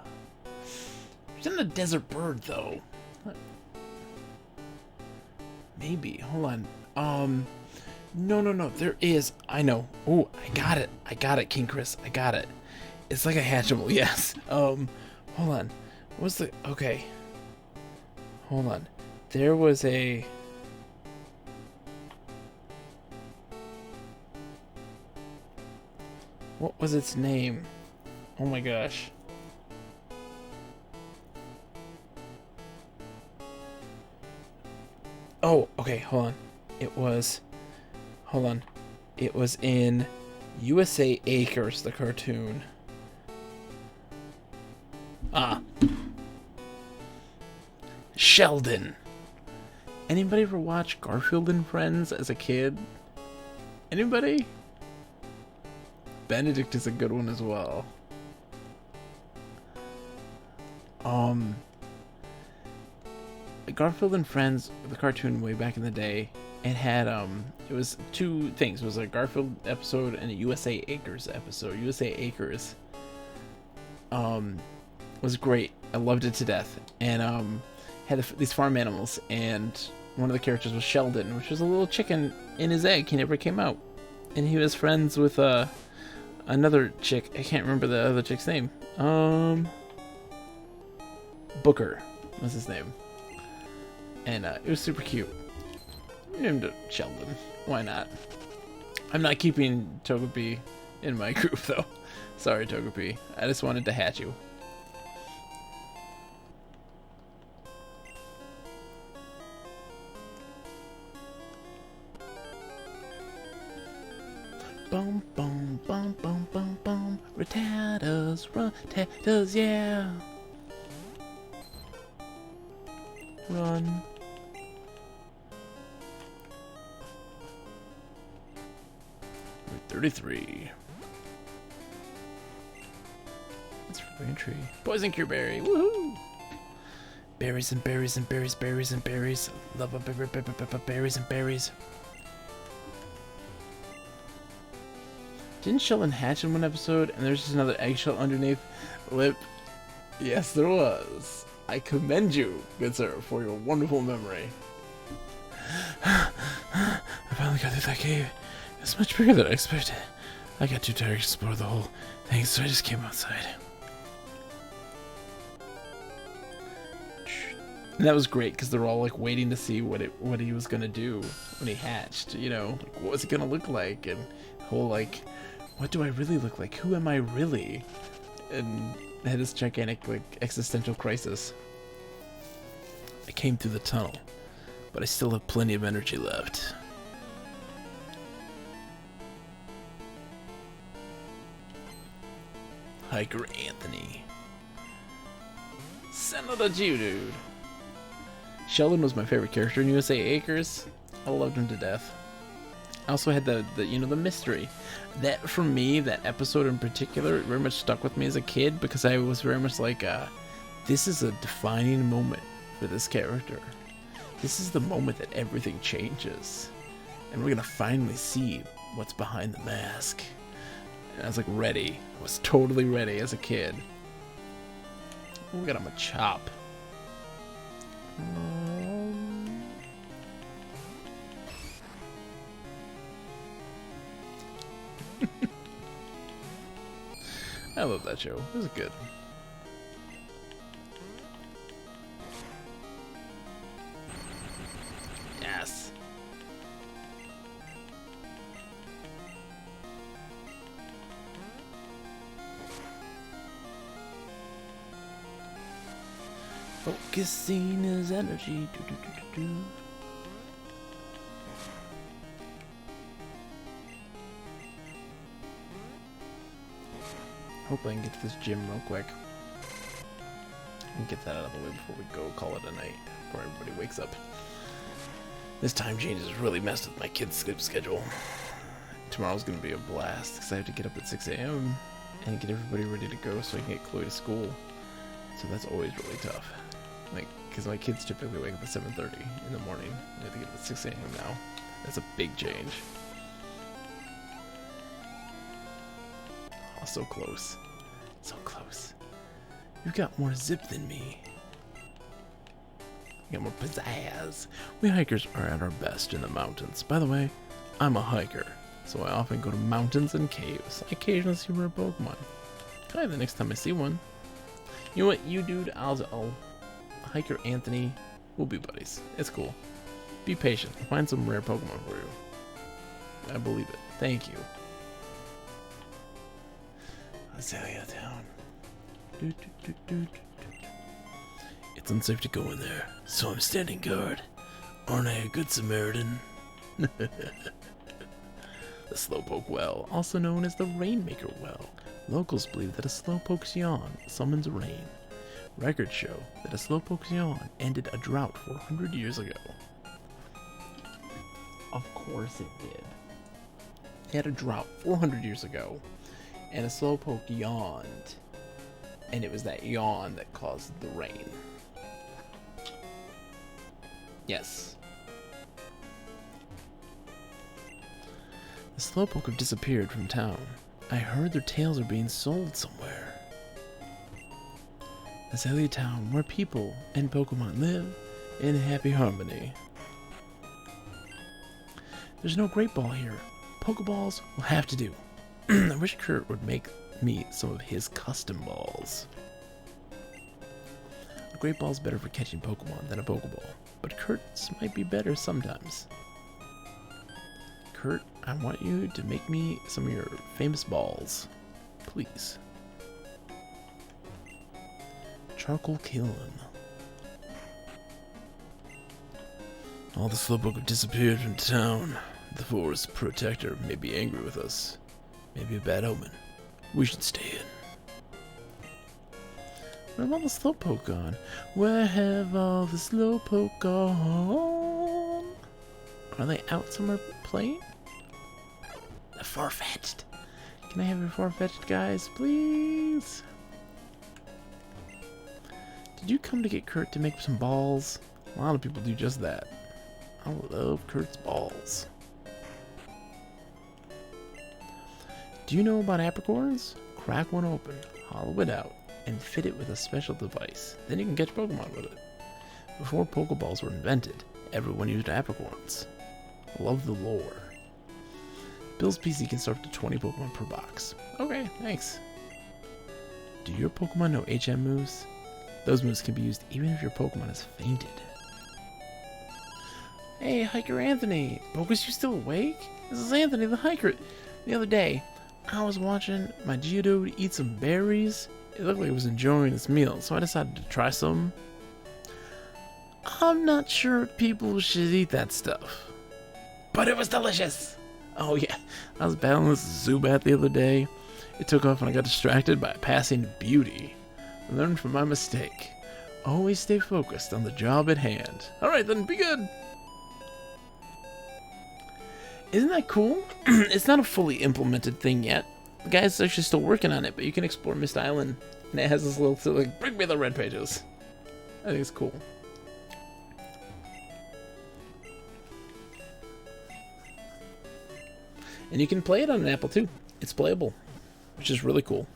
It's not a desert bird, though. Maybe. Hold on. No. There is. I know. Oh, I got it, King Chris. I got it. It's like a hatchable, yes. Hold on. What's the... Okay. Hold on. There was a... What was its name? Oh my gosh. Oh, okay, hold on. It was... Hold on. It was in USA Acres, the cartoon. Ah. Sheldon. Anybody ever watch Garfield and Friends as a kid? Anybody? Benedict is a good one as well. Garfield and Friends, the cartoon way back in the day, it had it was two things. It was a Garfield episode and a USA Acres episode. USA Acres was great. I loved it to death. And had these farm animals, and one of the characters was Sheldon, which was a little chicken in his egg. He never came out. And he was friends with another chick. I can't remember the other chick's name. Booker was his name. And it was super cute. Named it Sheldon. Why not? I'm not keeping Togepi in my group, though. Sorry, Togepi. I just wanted to hatch you. Boom, boom, boom, boom, boom, boom. Rattatas, rattatas, yeah. Run. Route 33. That's for entry. Poison cure berry. Woohoo! Berries and berries and berries, berries and berries. Love a berries and berries. Didn't Sheldon hatch in one episode and there's just another eggshell underneath lip? Yes, there was. I commend you, good sir, for your wonderful memory. I finally got through that cave. It's much bigger than I expected. I got too tired to explore the whole thing, so I just came outside. And that was great because they're all like waiting to see what he was gonna do when he hatched. You know, like, what was it gonna look like, and whole like, what do I really look like? Who am I really? And I had this gigantic like existential crisis. I came through the tunnel, but I still have plenty of energy left. Hiker Anthony. Senator Geodude. Sheldon was my favorite character in USA Acres. I loved him to death. I also had the mystery. That, for me, that episode in particular, very much stuck with me as a kid because I was very much like, this is a defining moment for this character. This is the moment that everything changes. And we're gonna finally see what's behind the mask. And I was like ready. I was totally ready as a kid. We got him a chop. I love that show. It was good. Yes. Focusing his energy. Do, do, do, do, do. Hopefully I can get to this gym real quick. And get that out of the way before we go call it a night. Before everybody wakes up. This time change has really messed with my kids' sleep schedule. Tomorrow's going to be a blast because I have to get up at 6 a.m. and get everybody ready to go so I can get Chloe to school. So that's always really tough. Like, because my kids typically wake up at 7:30 in the morning. I have to get up at 6 a.m. now. That's a big change. Oh, so close. So close. You've got more zip than me. You got more pizzazz. We hikers are at our best in the mountains. By the way, I'm a hiker, so I often go to mountains and caves. I occasionally see rare Pokemon. Kind the next time I see one. You know what, you dude, I'll hiker Anthony. We'll be buddies. It's cool. Be patient. I'll find some rare Pokemon for you. I believe it. Thank you. Azalea Town. It's unsafe to go in there, so I'm standing guard. Aren't I a good Samaritan? The Slowpoke Well, also known as the Rainmaker Well. Locals believe that a Slowpoke's yawn summons rain. Records show that a Slowpoke's yawn ended a drought 400 years ago. Of course it did. They had a drought 400 years ago, and a Slowpoke yawned, and it was that yawn that caused the rain. Yes. The Slowpoke have disappeared from town. I heard their tails are being sold somewhere. Azalea Town, where people and Pokemon live in happy harmony. There's no Great Ball here. Pokeballs will have to do. I wish Kurt would make me some of his custom balls. A Great Ball's better for catching Pokemon than a Pokeball, but Kurt's might be better sometimes. Kurt, I want you to make me some of your famous balls. Please. Charcoal kiln. All the Slowpoke have disappeared from town. The forest protector may be angry with us. Maybe a bad omen. We should stay in. Where have all the Slowpoke gone? Where have all the Slowpoke gone? Are they out somewhere playing? The Farfetch'd. Can I have your Farfetch'd, guys, please? Did you come to get Kurt to make some balls? A lot of people do just that. I love Kurt's balls. Do you know about apricorns? Crack one open, hollow it out, and fit it with a special device. Then you can catch Pokemon with it. Before Pokeballs were invented, everyone used apricorns. Love the lore. Bill's PC can start up to 20 Pokemon per box. Okay, thanks. Do your Pokemon know HM moves? Those moves can be used even if your Pokemon has fainted. Hey, Hiker Anthony! Bogus, you still awake? This is Anthony the Hiker. The other day, I was watching my Geodude eat some berries. It looked like it was enjoying its meal, so I decided to try some. I'm not sure people should eat that stuff, but it was delicious! Oh yeah, I was battling this Zubat the other day. It took off and I got distracted by a passing beauty. I learned from my mistake. Always stay focused on the job at hand. Alright then, be good! Isn't that cool? It's not a fully implemented thing yet. The guy's actually still working on it, but you can explore Mist Island, and it has this little, like, bring me the red pages. I think it's cool. And you can play it on an Apple too. It's playable, which is really cool.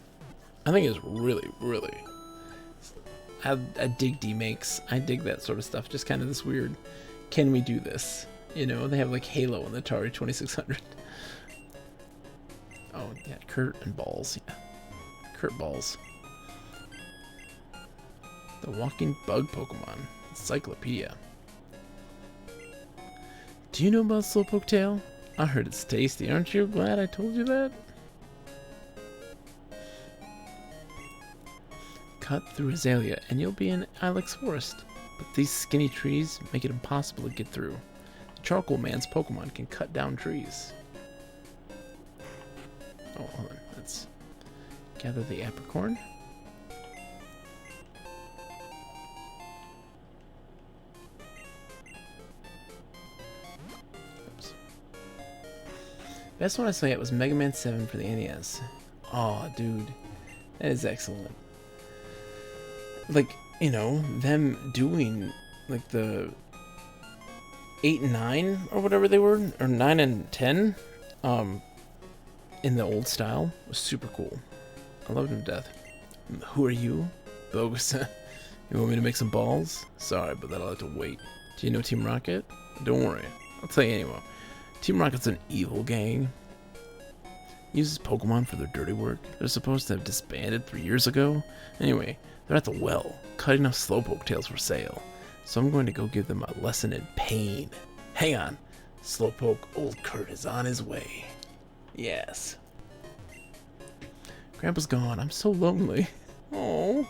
I think it's really, really... I dig D-Makes. I dig that sort of stuff. Just kind of this weird, can we do this? You know, they have like Halo on the Atari 2600. Oh, yeah, Kurt and balls. Yeah. Kurt balls. The Walking Bug Pokemon. Encyclopedia. Do you know about Slowpoke Tail? I heard it's tasty. Aren't you glad I told you that? Cut through Azalea and you'll be in Ilex Forest. But these skinny trees make it impossible to get through. The Charcoal Man's Pokemon can cut down trees. Oh, hold on. Let's Gather the apricorn. Oops. Best one I saw yet was Mega Man 7 for the NES. Aw, dude. That is excellent. Like, you know, them doing, like, the 8 and 9, or whatever they were, or 9 and 10, in the old style, was super cool. I loved him to death. Who are you? Bogus. You want me to make some balls? Sorry, but that'll have to wait. Do you know Team Rocket? Don't worry. I'll tell you anyway. Team Rocket's an evil gang. Uses Pokemon for their dirty work. They're supposed to have disbanded 3 years ago. Anyway, they're at the well, cutting up Slowpoke tails for sale. So I'm going to go give them a lesson in pain. Hang on. Slowpoke, old Kurt is on his way. Yes. Grandpa's gone. I'm so lonely. Oh.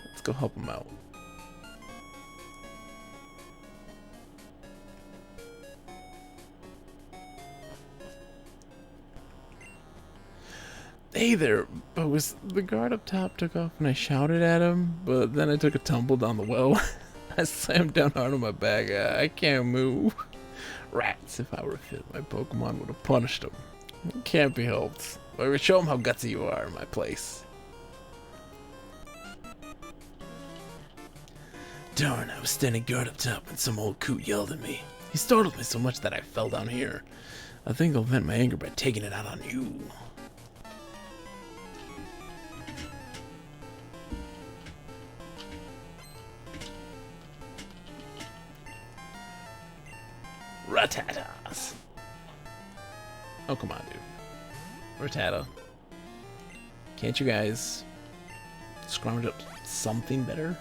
Let's go help him out. Hey there, Bogus. The guard up top took off and I shouted at him, but then I took a tumble down the well. I slammed down hard on my back. I can't move. Rats, if I were fit, my Pokemon would have punished him. It can't be helped. I would show him how gutsy you are in my place. Darn, I was standing guard up top and some old coot yelled at me. He startled me so much that I fell down here. I think I'll vent my anger by taking it out on you. Rattatas. Oh, come on, dude. Rattata. Can't you guys scrounge up something better?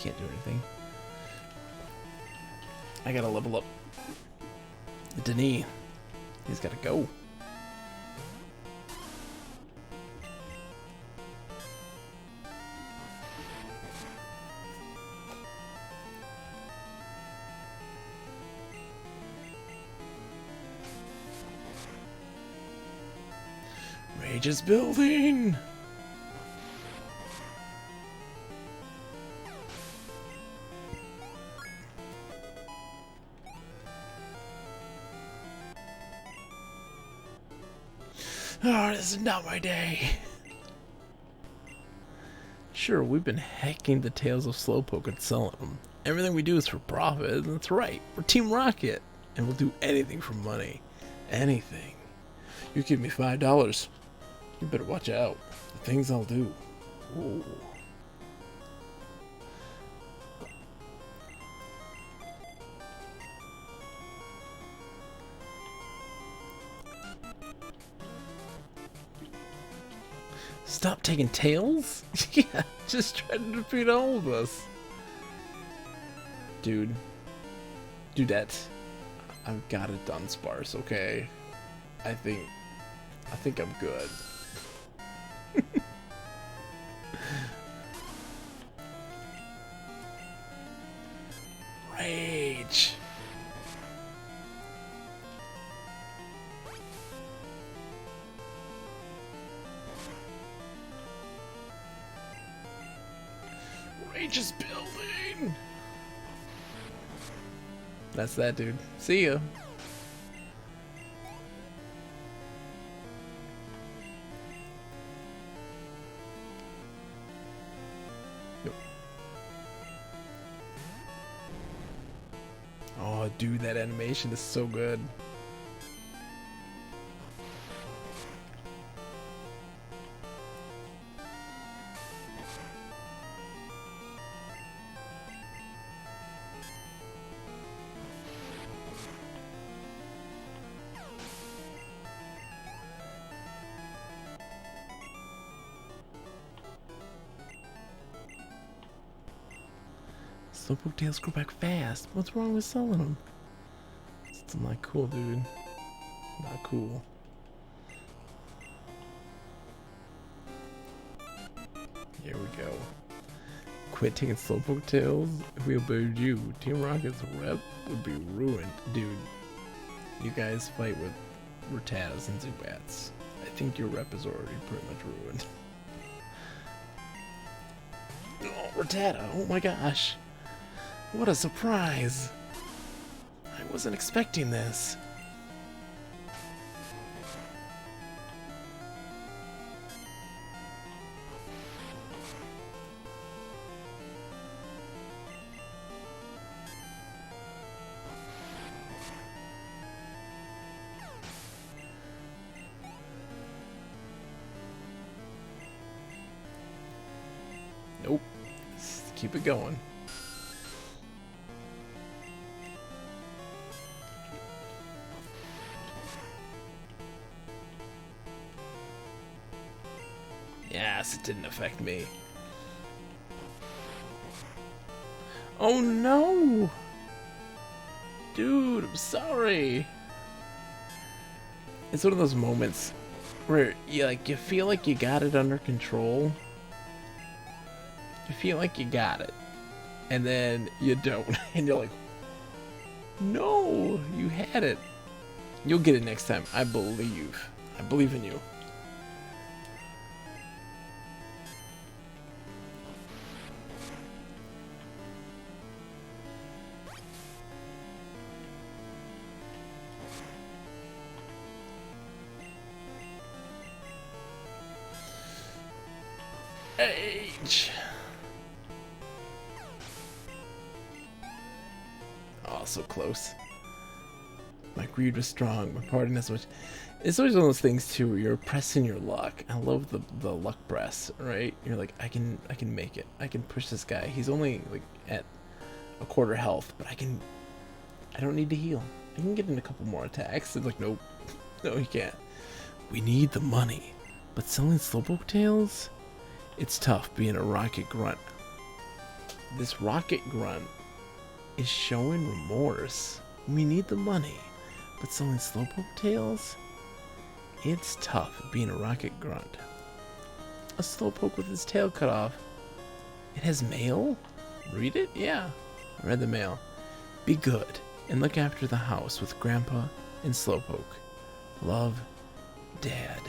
Can't do anything. I gotta level up. Denis. He's gotta go. Rage is building! Oh, this is not my day. Sure, we've been hacking the tails of Slowpoke and selling them. Everything we do is for profit, and that's right. We're Team Rocket, and we'll do anything for money. Anything. You give me $5. You better watch out. The things I'll do. Ooh. Stop taking tails? Yeah, just try to defeat all of us. Dude. Dudette. I've got it done, Sparse, okay? I think I'm good. Rage. Rage is building. That's that, dude. See ya. Yep. Oh, dude, that animation is so good. Slowpoke tails grow back fast. What's wrong with selling them? It's not cool, dude. Not cool. Here we go. Quit taking Slowpoke tails. If we obeyed you, Team Rocket's rep would be ruined. Dude, you guys fight with Rattatas and Zubats. I think your rep is already pretty much ruined. Oh, Rattata! Oh my gosh! What a surprise! I wasn't expecting this. Nope. Let's keep it going. Yes, it didn't affect me. Oh no! Dude, I'm sorry. It's one of those moments where you feel like you got it under control. You feel like you got it. And then you don't. And you're like, no, you had it. You'll get it next time. I believe. I believe in you. H. Oh, so close. My greed was strong. My party not so much. It's always one of those things too where you're pressing your luck. I love the luck press, right? You're like, I can make it. I can push this guy. He's only like at a quarter health, but I don't need to heal. I can get in a couple more attacks. It's like, nope. No, you can't. We need the money. But selling Slowpoke tails? It's tough being a rocket grunt. This rocket grunt is showing remorse. We need the money. But selling Slowpoke tails? It's tough being a rocket grunt. A Slowpoke with its tail cut off. It has mail? Read it? Yeah. I read the mail. Be good and look after the house with Grandpa and Slowpoke. Love, Dad.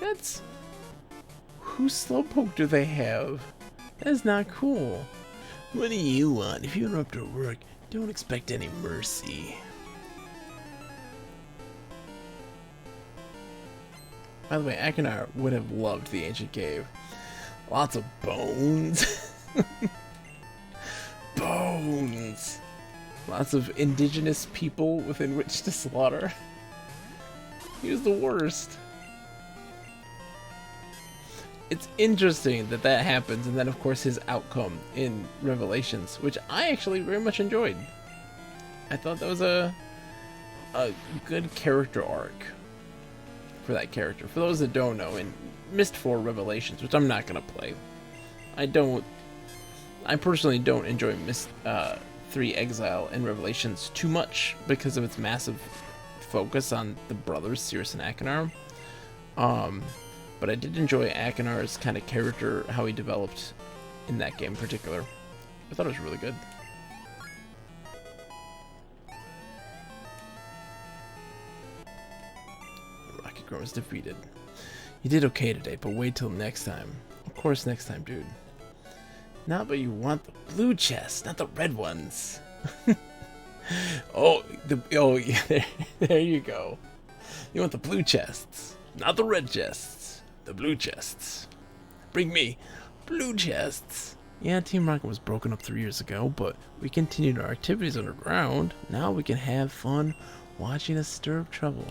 That's... Whose Slowpoke do they have? That is not cool. What do you want? If you interrupt our work, don't expect any mercy. By the way, Akinar would have loved the ancient cave. Lots of bones. Bones. Lots of indigenous people within which to slaughter. He was the worst. It's interesting that that happens, and then of course his outcome in Revelations, which I actually very much enjoyed. I thought that was a good character arc for that character. For those that don't know, in Mist 4 Revelations, which I'm not gonna play, I personally don't enjoy Mist 3 Exile and Revelations too much because of its massive focus on the brothers Cirrus and Akinar. But I did enjoy Akinar's kind of character, how he developed in that game in particular. I thought it was really good. Rocket Girl was defeated. You did okay today, but wait till next time. Of course next time, dude. Not but you want the blue chests, not the red ones. Oh yeah, there you go. You want the blue chests, not the red chests. The blue chests. Bring me blue chests. Yeah, Team Rocket was broken up 3 years ago, but we continued our activities underground. Now we can have fun watching us stir up trouble.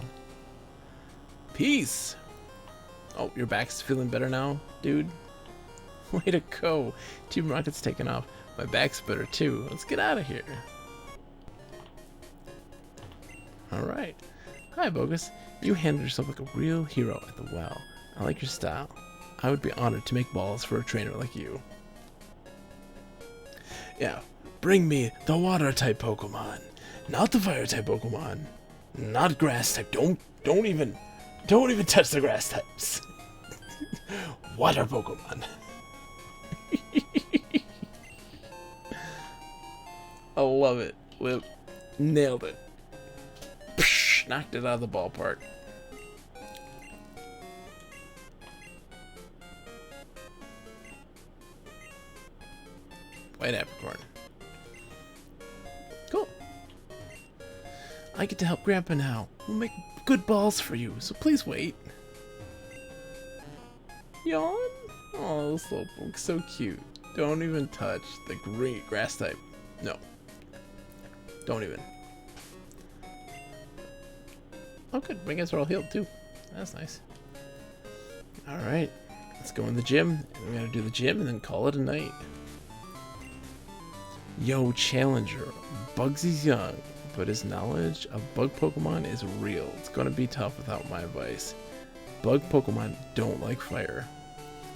Peace. Oh, your back's feeling better now, dude? Way to go. Team Rocket's taking off. My back's better too. Let's get out of here. Alright. Hi, Bogus. You handled yourself like a real hero at the well. I like your style. I would be honored to make balls for a trainer like you. Yeah, bring me the water type Pokemon, not the fire type Pokemon, not grass type. Don't even touch the grass types. Water Pokemon. I love it. Whip. Nailed it. Psh, knocked it out of the ballpark. White apricorn. Cool. I get to help Grandpa now. We'll make good balls for you, so please wait. Yawn? Oh, Slowpoke, so cute. Don't even touch the green grass type. No. Don't even. Oh, good. My guys are all healed, too. That's nice. Alright. Let's go in the gym. We gotta do the gym and then call it a night. Yo, Challenger. Bugsy's young, but his knowledge of bug Pokemon is real. It's gonna be tough without my advice. Bug Pokemon don't like fire.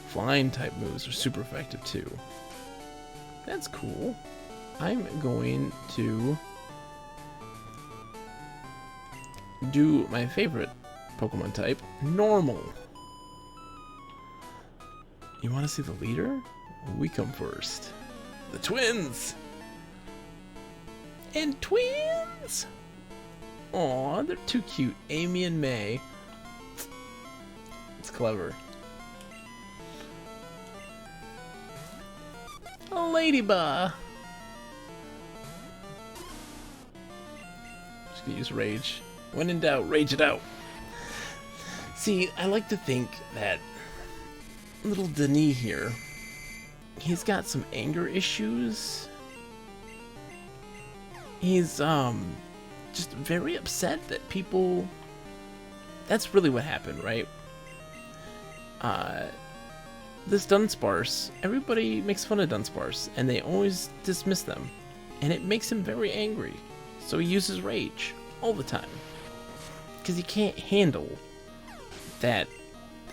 Flying type moves are super effective too. That's cool. I'm going to do my favorite Pokemon type, normal. You want to see the leader? We come first. The twins! And twins! Aw, they're too cute. Amy and May. It's clever. A ladybug. Just gonna use rage. When in doubt, rage it out. See, I like to think that little Denis here, he's got some anger issues. He's just very upset that people. That's really what happened, right? This Dunsparce, everybody makes fun of Dunsparce, and they always dismiss them, and it makes him very angry. So he uses rage all the time, because he can't handle that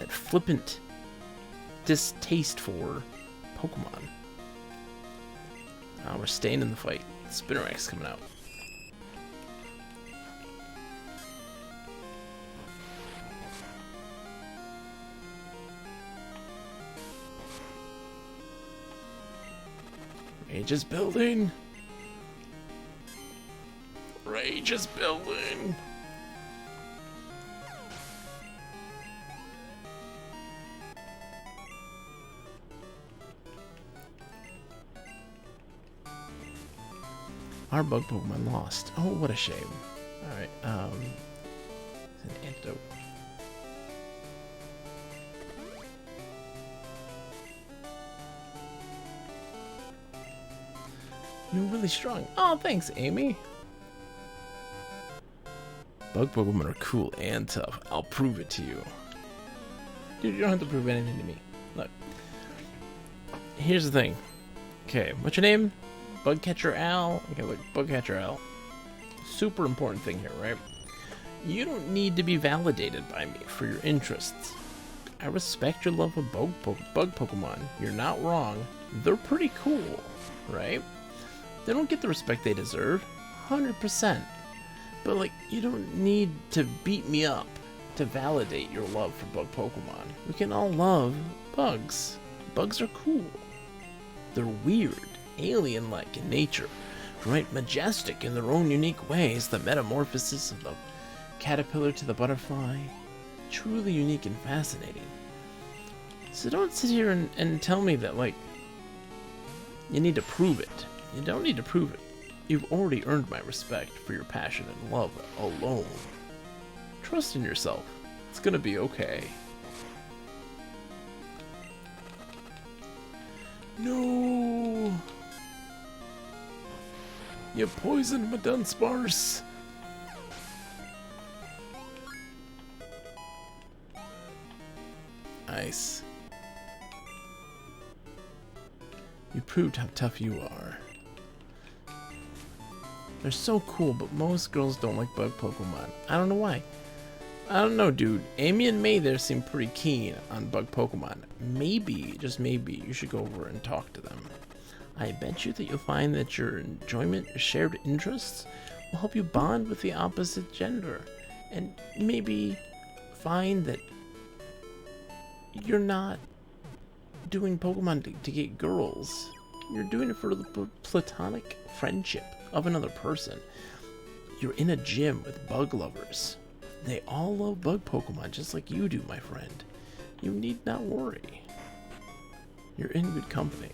flippant distaste for Pokemon. We're staying in the fight. Spinarak's coming out. Rage is building. Rage is building. Our bug Pokemon lost. Oh, what a shame. Alright, it's an antidote. You're really strong. Oh, thanks, Amy. Bug Pokemon are cool and tough. I'll prove it to you. Dude, you don't have to prove anything to me. Look. Here's the thing. Okay, what's your name? Bugcatcher Al. Okay, look, Bugcatcher Al. Super important thing here, right? You don't need to be validated by me for your interests. I respect your love of bug Pokemon. You're not wrong. They're pretty cool, right? They don't get the respect they deserve. 100%. But, like, you don't need to beat me up to validate your love for bug Pokemon. We can all love bugs. Bugs are cool. They're weird. Alien-like in nature, right? Majestic in their own unique ways. The metamorphosis of the caterpillar to the butterfly, truly unique and fascinating. So don't sit here and tell me that, like, you need to prove it. You don't need to prove it. You've already earned my respect for your passion and love alone. Trust in yourself. It's gonna be okay. No! You poisoned my Dunsparce! Nice. You proved how tough you are. They're so cool, but most girls don't like bug Pokemon. I don't know why. I don't know, dude. Amy and May there seem pretty keen on bug Pokemon. Maybe, just maybe, you should go over and talk to them. I bet you that you'll find that your enjoyment, shared interests, will help you bond with the opposite gender. And maybe find that you're not doing Pokemon to get girls. You're doing it for the platonic friendship of another person. You're in a gym with bug lovers. They all love bug Pokemon just like you do, my friend. You need not worry. You're in good company.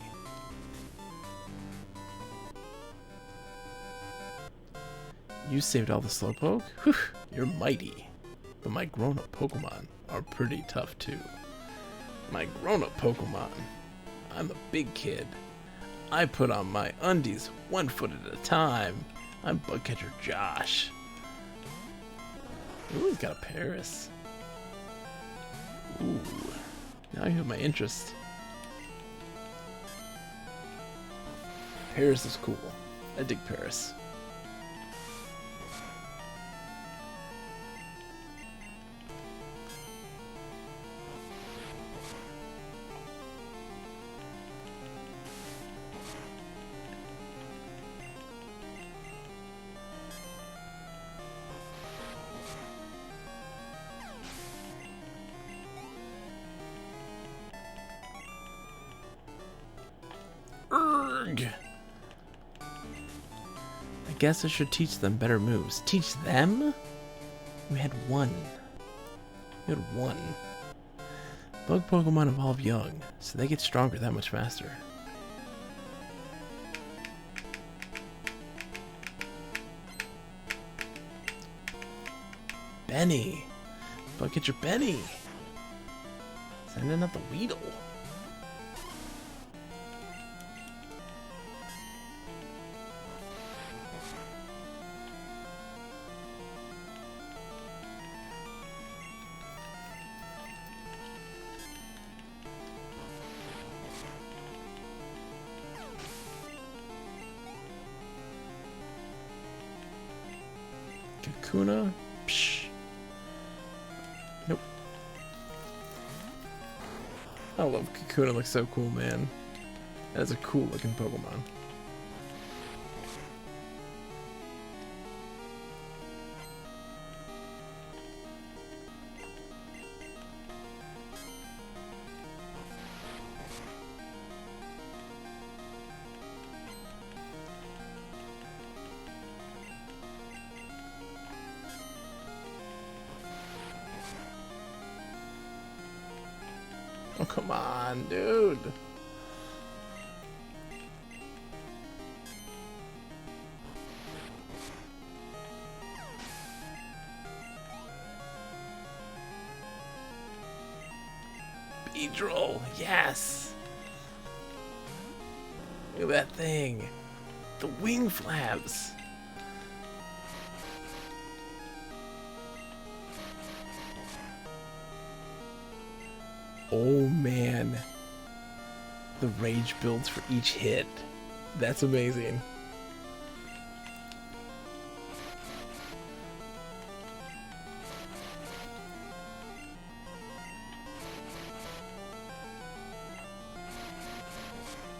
You saved all the Slowpoke? Whew, you're mighty. But my grown-up Pokemon are pretty tough too. My grown-up Pokemon. I'm a big kid. I put on my undies 1 foot at a time. I'm Bugcatcher Josh. Ooh, he's got a Paris. Ooh, now you have my interest. Paris is cool. I dig Paris. Urgh. I guess I should teach them better moves. Teach them? We had one. We had one. Bug Pokemon evolve young, so they get stronger that much faster. Benny! Bugcatcher Benny! Sending out the Weedle. Kakuna? Psh. Nope. I love Kakuna, looks so cool, man. That is a cool looking Pokemon. Oh, come on, dude. Beedrill, yes. Look at that thing. The wing flaps. Oh man, the rage builds for each hit. That's amazing.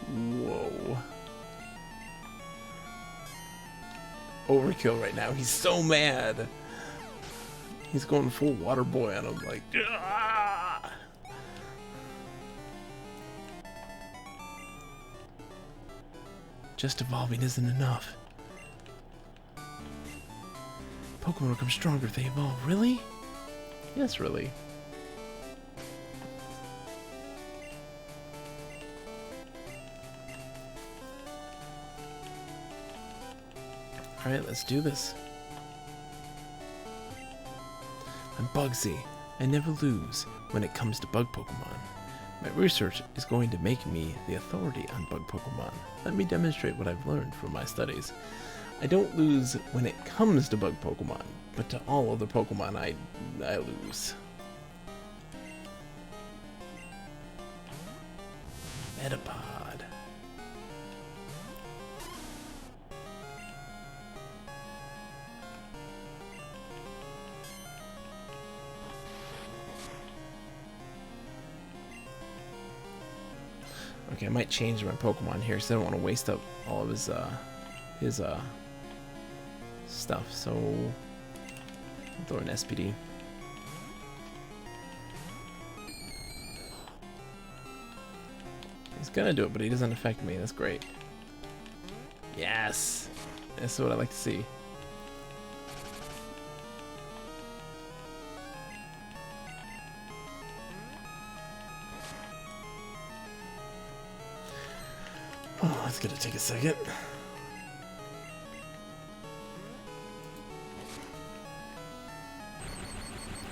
Whoa. Overkill right now. He's so mad. He's going full water boy on him like, ah! Just evolving isn't enough. Pokemon become stronger if they evolve. Really? Yes, really. Alright, let's do this. I'm Bugsy. I never lose when it comes to bug Pokemon. My research is going to make me the authority on bug Pokemon. Let me demonstrate what I've learned from my studies. I don't lose when it comes to bug Pokemon, but to all other Pokemon I lose. Metapod. Okay, I might change my Pokemon here because I don't want to waste up all of his stuff. So I'll throw an SPD. He's gonna do it, but he doesn't affect me. That's great. Yes, that's what I like to see. Oh, that's gonna take a second.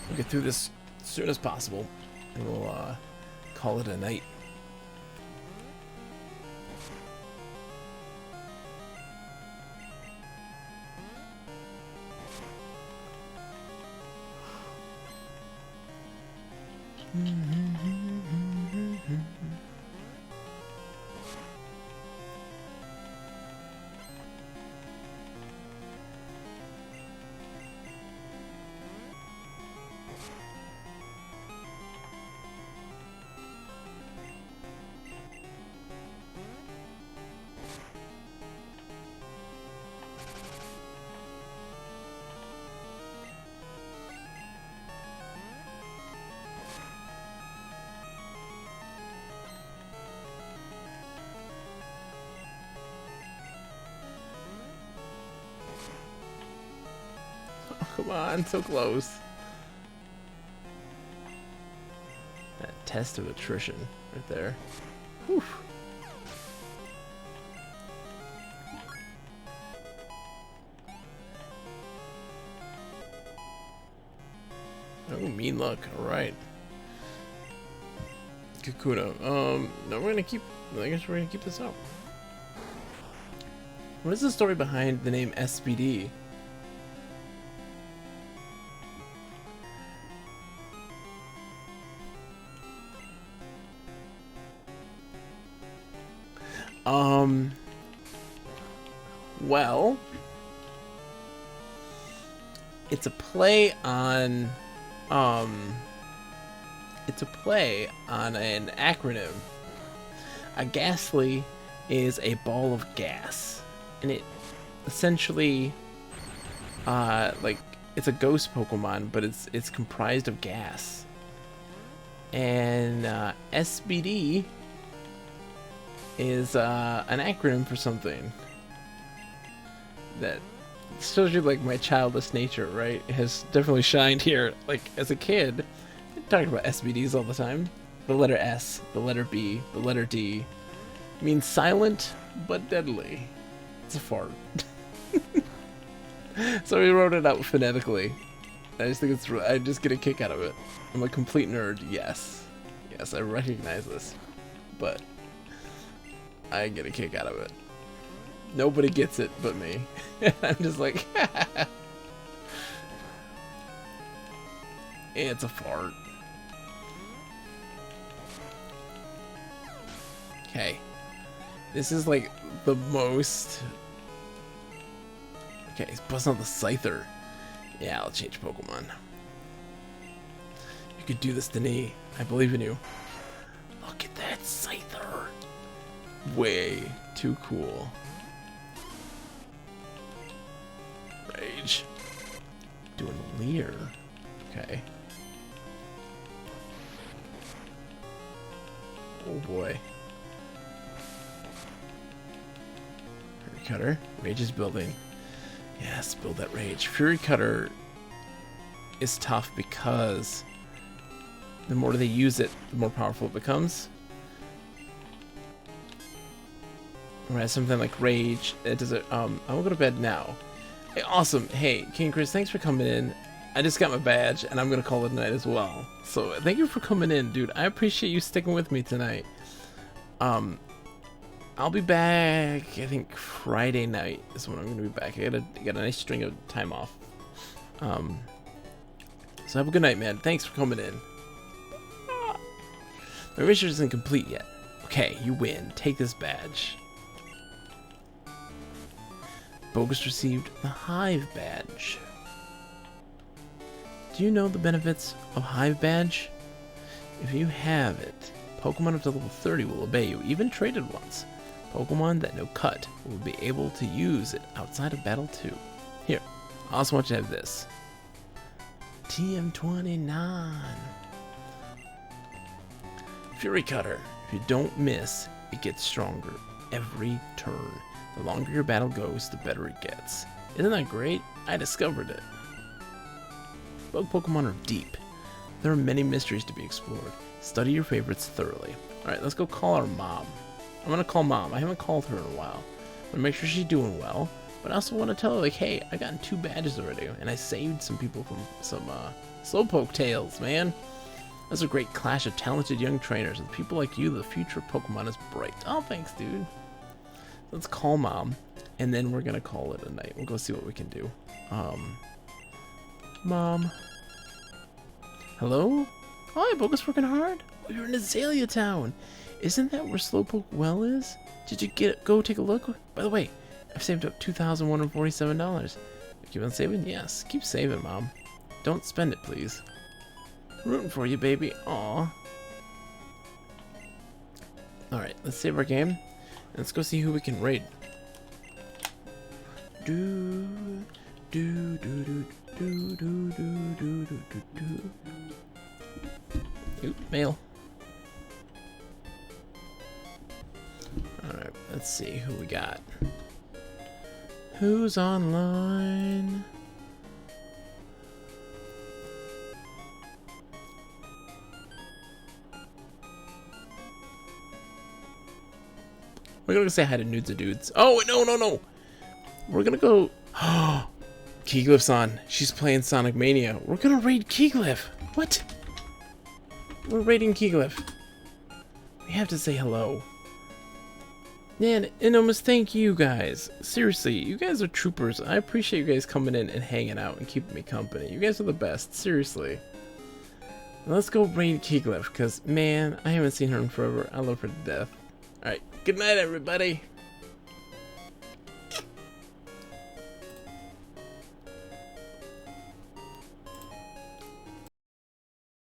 We'll get through this as soon as possible, and we'll call it a night. Come on, so close. That test of attrition right there. Whew. Oh, mean luck. Alright. Kakuna. No, we're gonna keep. I guess we're gonna keep this up. What is the story behind the name SPD? Well, it's a play on, it's a play on an acronym. A ghastly is a ball of gas, and it essentially, like, it's a ghost Pokemon, but it's comprised of gas. And SBD is an acronym for something that shows you, like, my childish nature, right? It has definitely shined here. Like, as a kid, I talked about SBDs all the time. The letter S, the letter B, the letter D means silent but deadly. It's a fart. So we wrote it out phonetically. I just think it's, I just get a kick out of it. I'm a complete nerd, yes. Yes, I recognize this. But I get a kick out of it. Nobody gets it but me. I'm just like, it's a fart. Okay. This is like the most... Okay, he's busting out the Scyther. Yeah, I'll change Pokemon. You could do this, Denis. I believe in you. Look at that Scyther. Way too cool. Rage. Doing Leer. Okay. Oh boy. Fury Cutter. Rage is building. Yes, build that Rage. Fury Cutter is tough because the more they use it, the more powerful it becomes. Whereas something like Rage, it does it. I will go to bed now. Hey, awesome. Hey, King Chris, thanks for coming in. I just got my badge, and I'm gonna call it a night as well. So thank you for coming in, dude. I appreciate you sticking with me tonight. I'll be back. I think Friday night is when I'm gonna be back. I got a nice string of time off. So have a good night, man. Thanks for coming in. My research isn't complete yet. Okay, you win. Take this badge. Bogus received the Hive Badge. Do you know the benefits of Hive Badge? If you have it, Pokemon up to level 30 will obey you, even traded ones. Pokemon that know Cut will be able to use it outside of battle too. Here, I also want you to have this. TM29. Fury Cutter. If you don't miss, it gets stronger every turn. The longer your battle goes, the better it gets. Isn't that great? I discovered it. Bug Pokemon are deep. There are many mysteries to be explored. Study your favorites thoroughly. Alright, let's go call our mom. I'm gonna call mom. I haven't called her in a while. I wanna make sure she's doing well. But I also want to tell her, like, hey, I gotten 2 badges already. And I saved some people from some Slowpoke tails, man. That's a great clash of talented young trainers. With people like you, the future of Pokemon is bright. Oh, thanks, dude. Let's call mom. And then we're gonna call it a night. We'll go see what we can do. Mom. Hello? Hi, Bogus working hard? Oh, you're in Azalea Town. Isn't that where Slowpoke Well is? Did you go take a look? By the way, I've saved up $2,147. Keep on saving? Yes. Keep saving, Mom. Don't spend it, please. Rooting for you, baby. Aw. Alright, let's save our game. Let's go see who we can raid. Oop, mail. Alright, let's see who we got. Who's online? We're gonna say hi to Nudes of Dudes. Oh, no. We're gonna go... Keyglyph's on. She's playing Sonic Mania. We're gonna raid Keyglyph. What? We're raiding Keyglyph. We have to say hello. Man, and almost thank you guys. Seriously, you guys are troopers. I appreciate you guys coming in and hanging out and keeping me company. You guys are the best. Seriously. Let's go raid Keyglyph, because, man, I haven't seen her in forever. I love her to death. Alright, good night, everybody.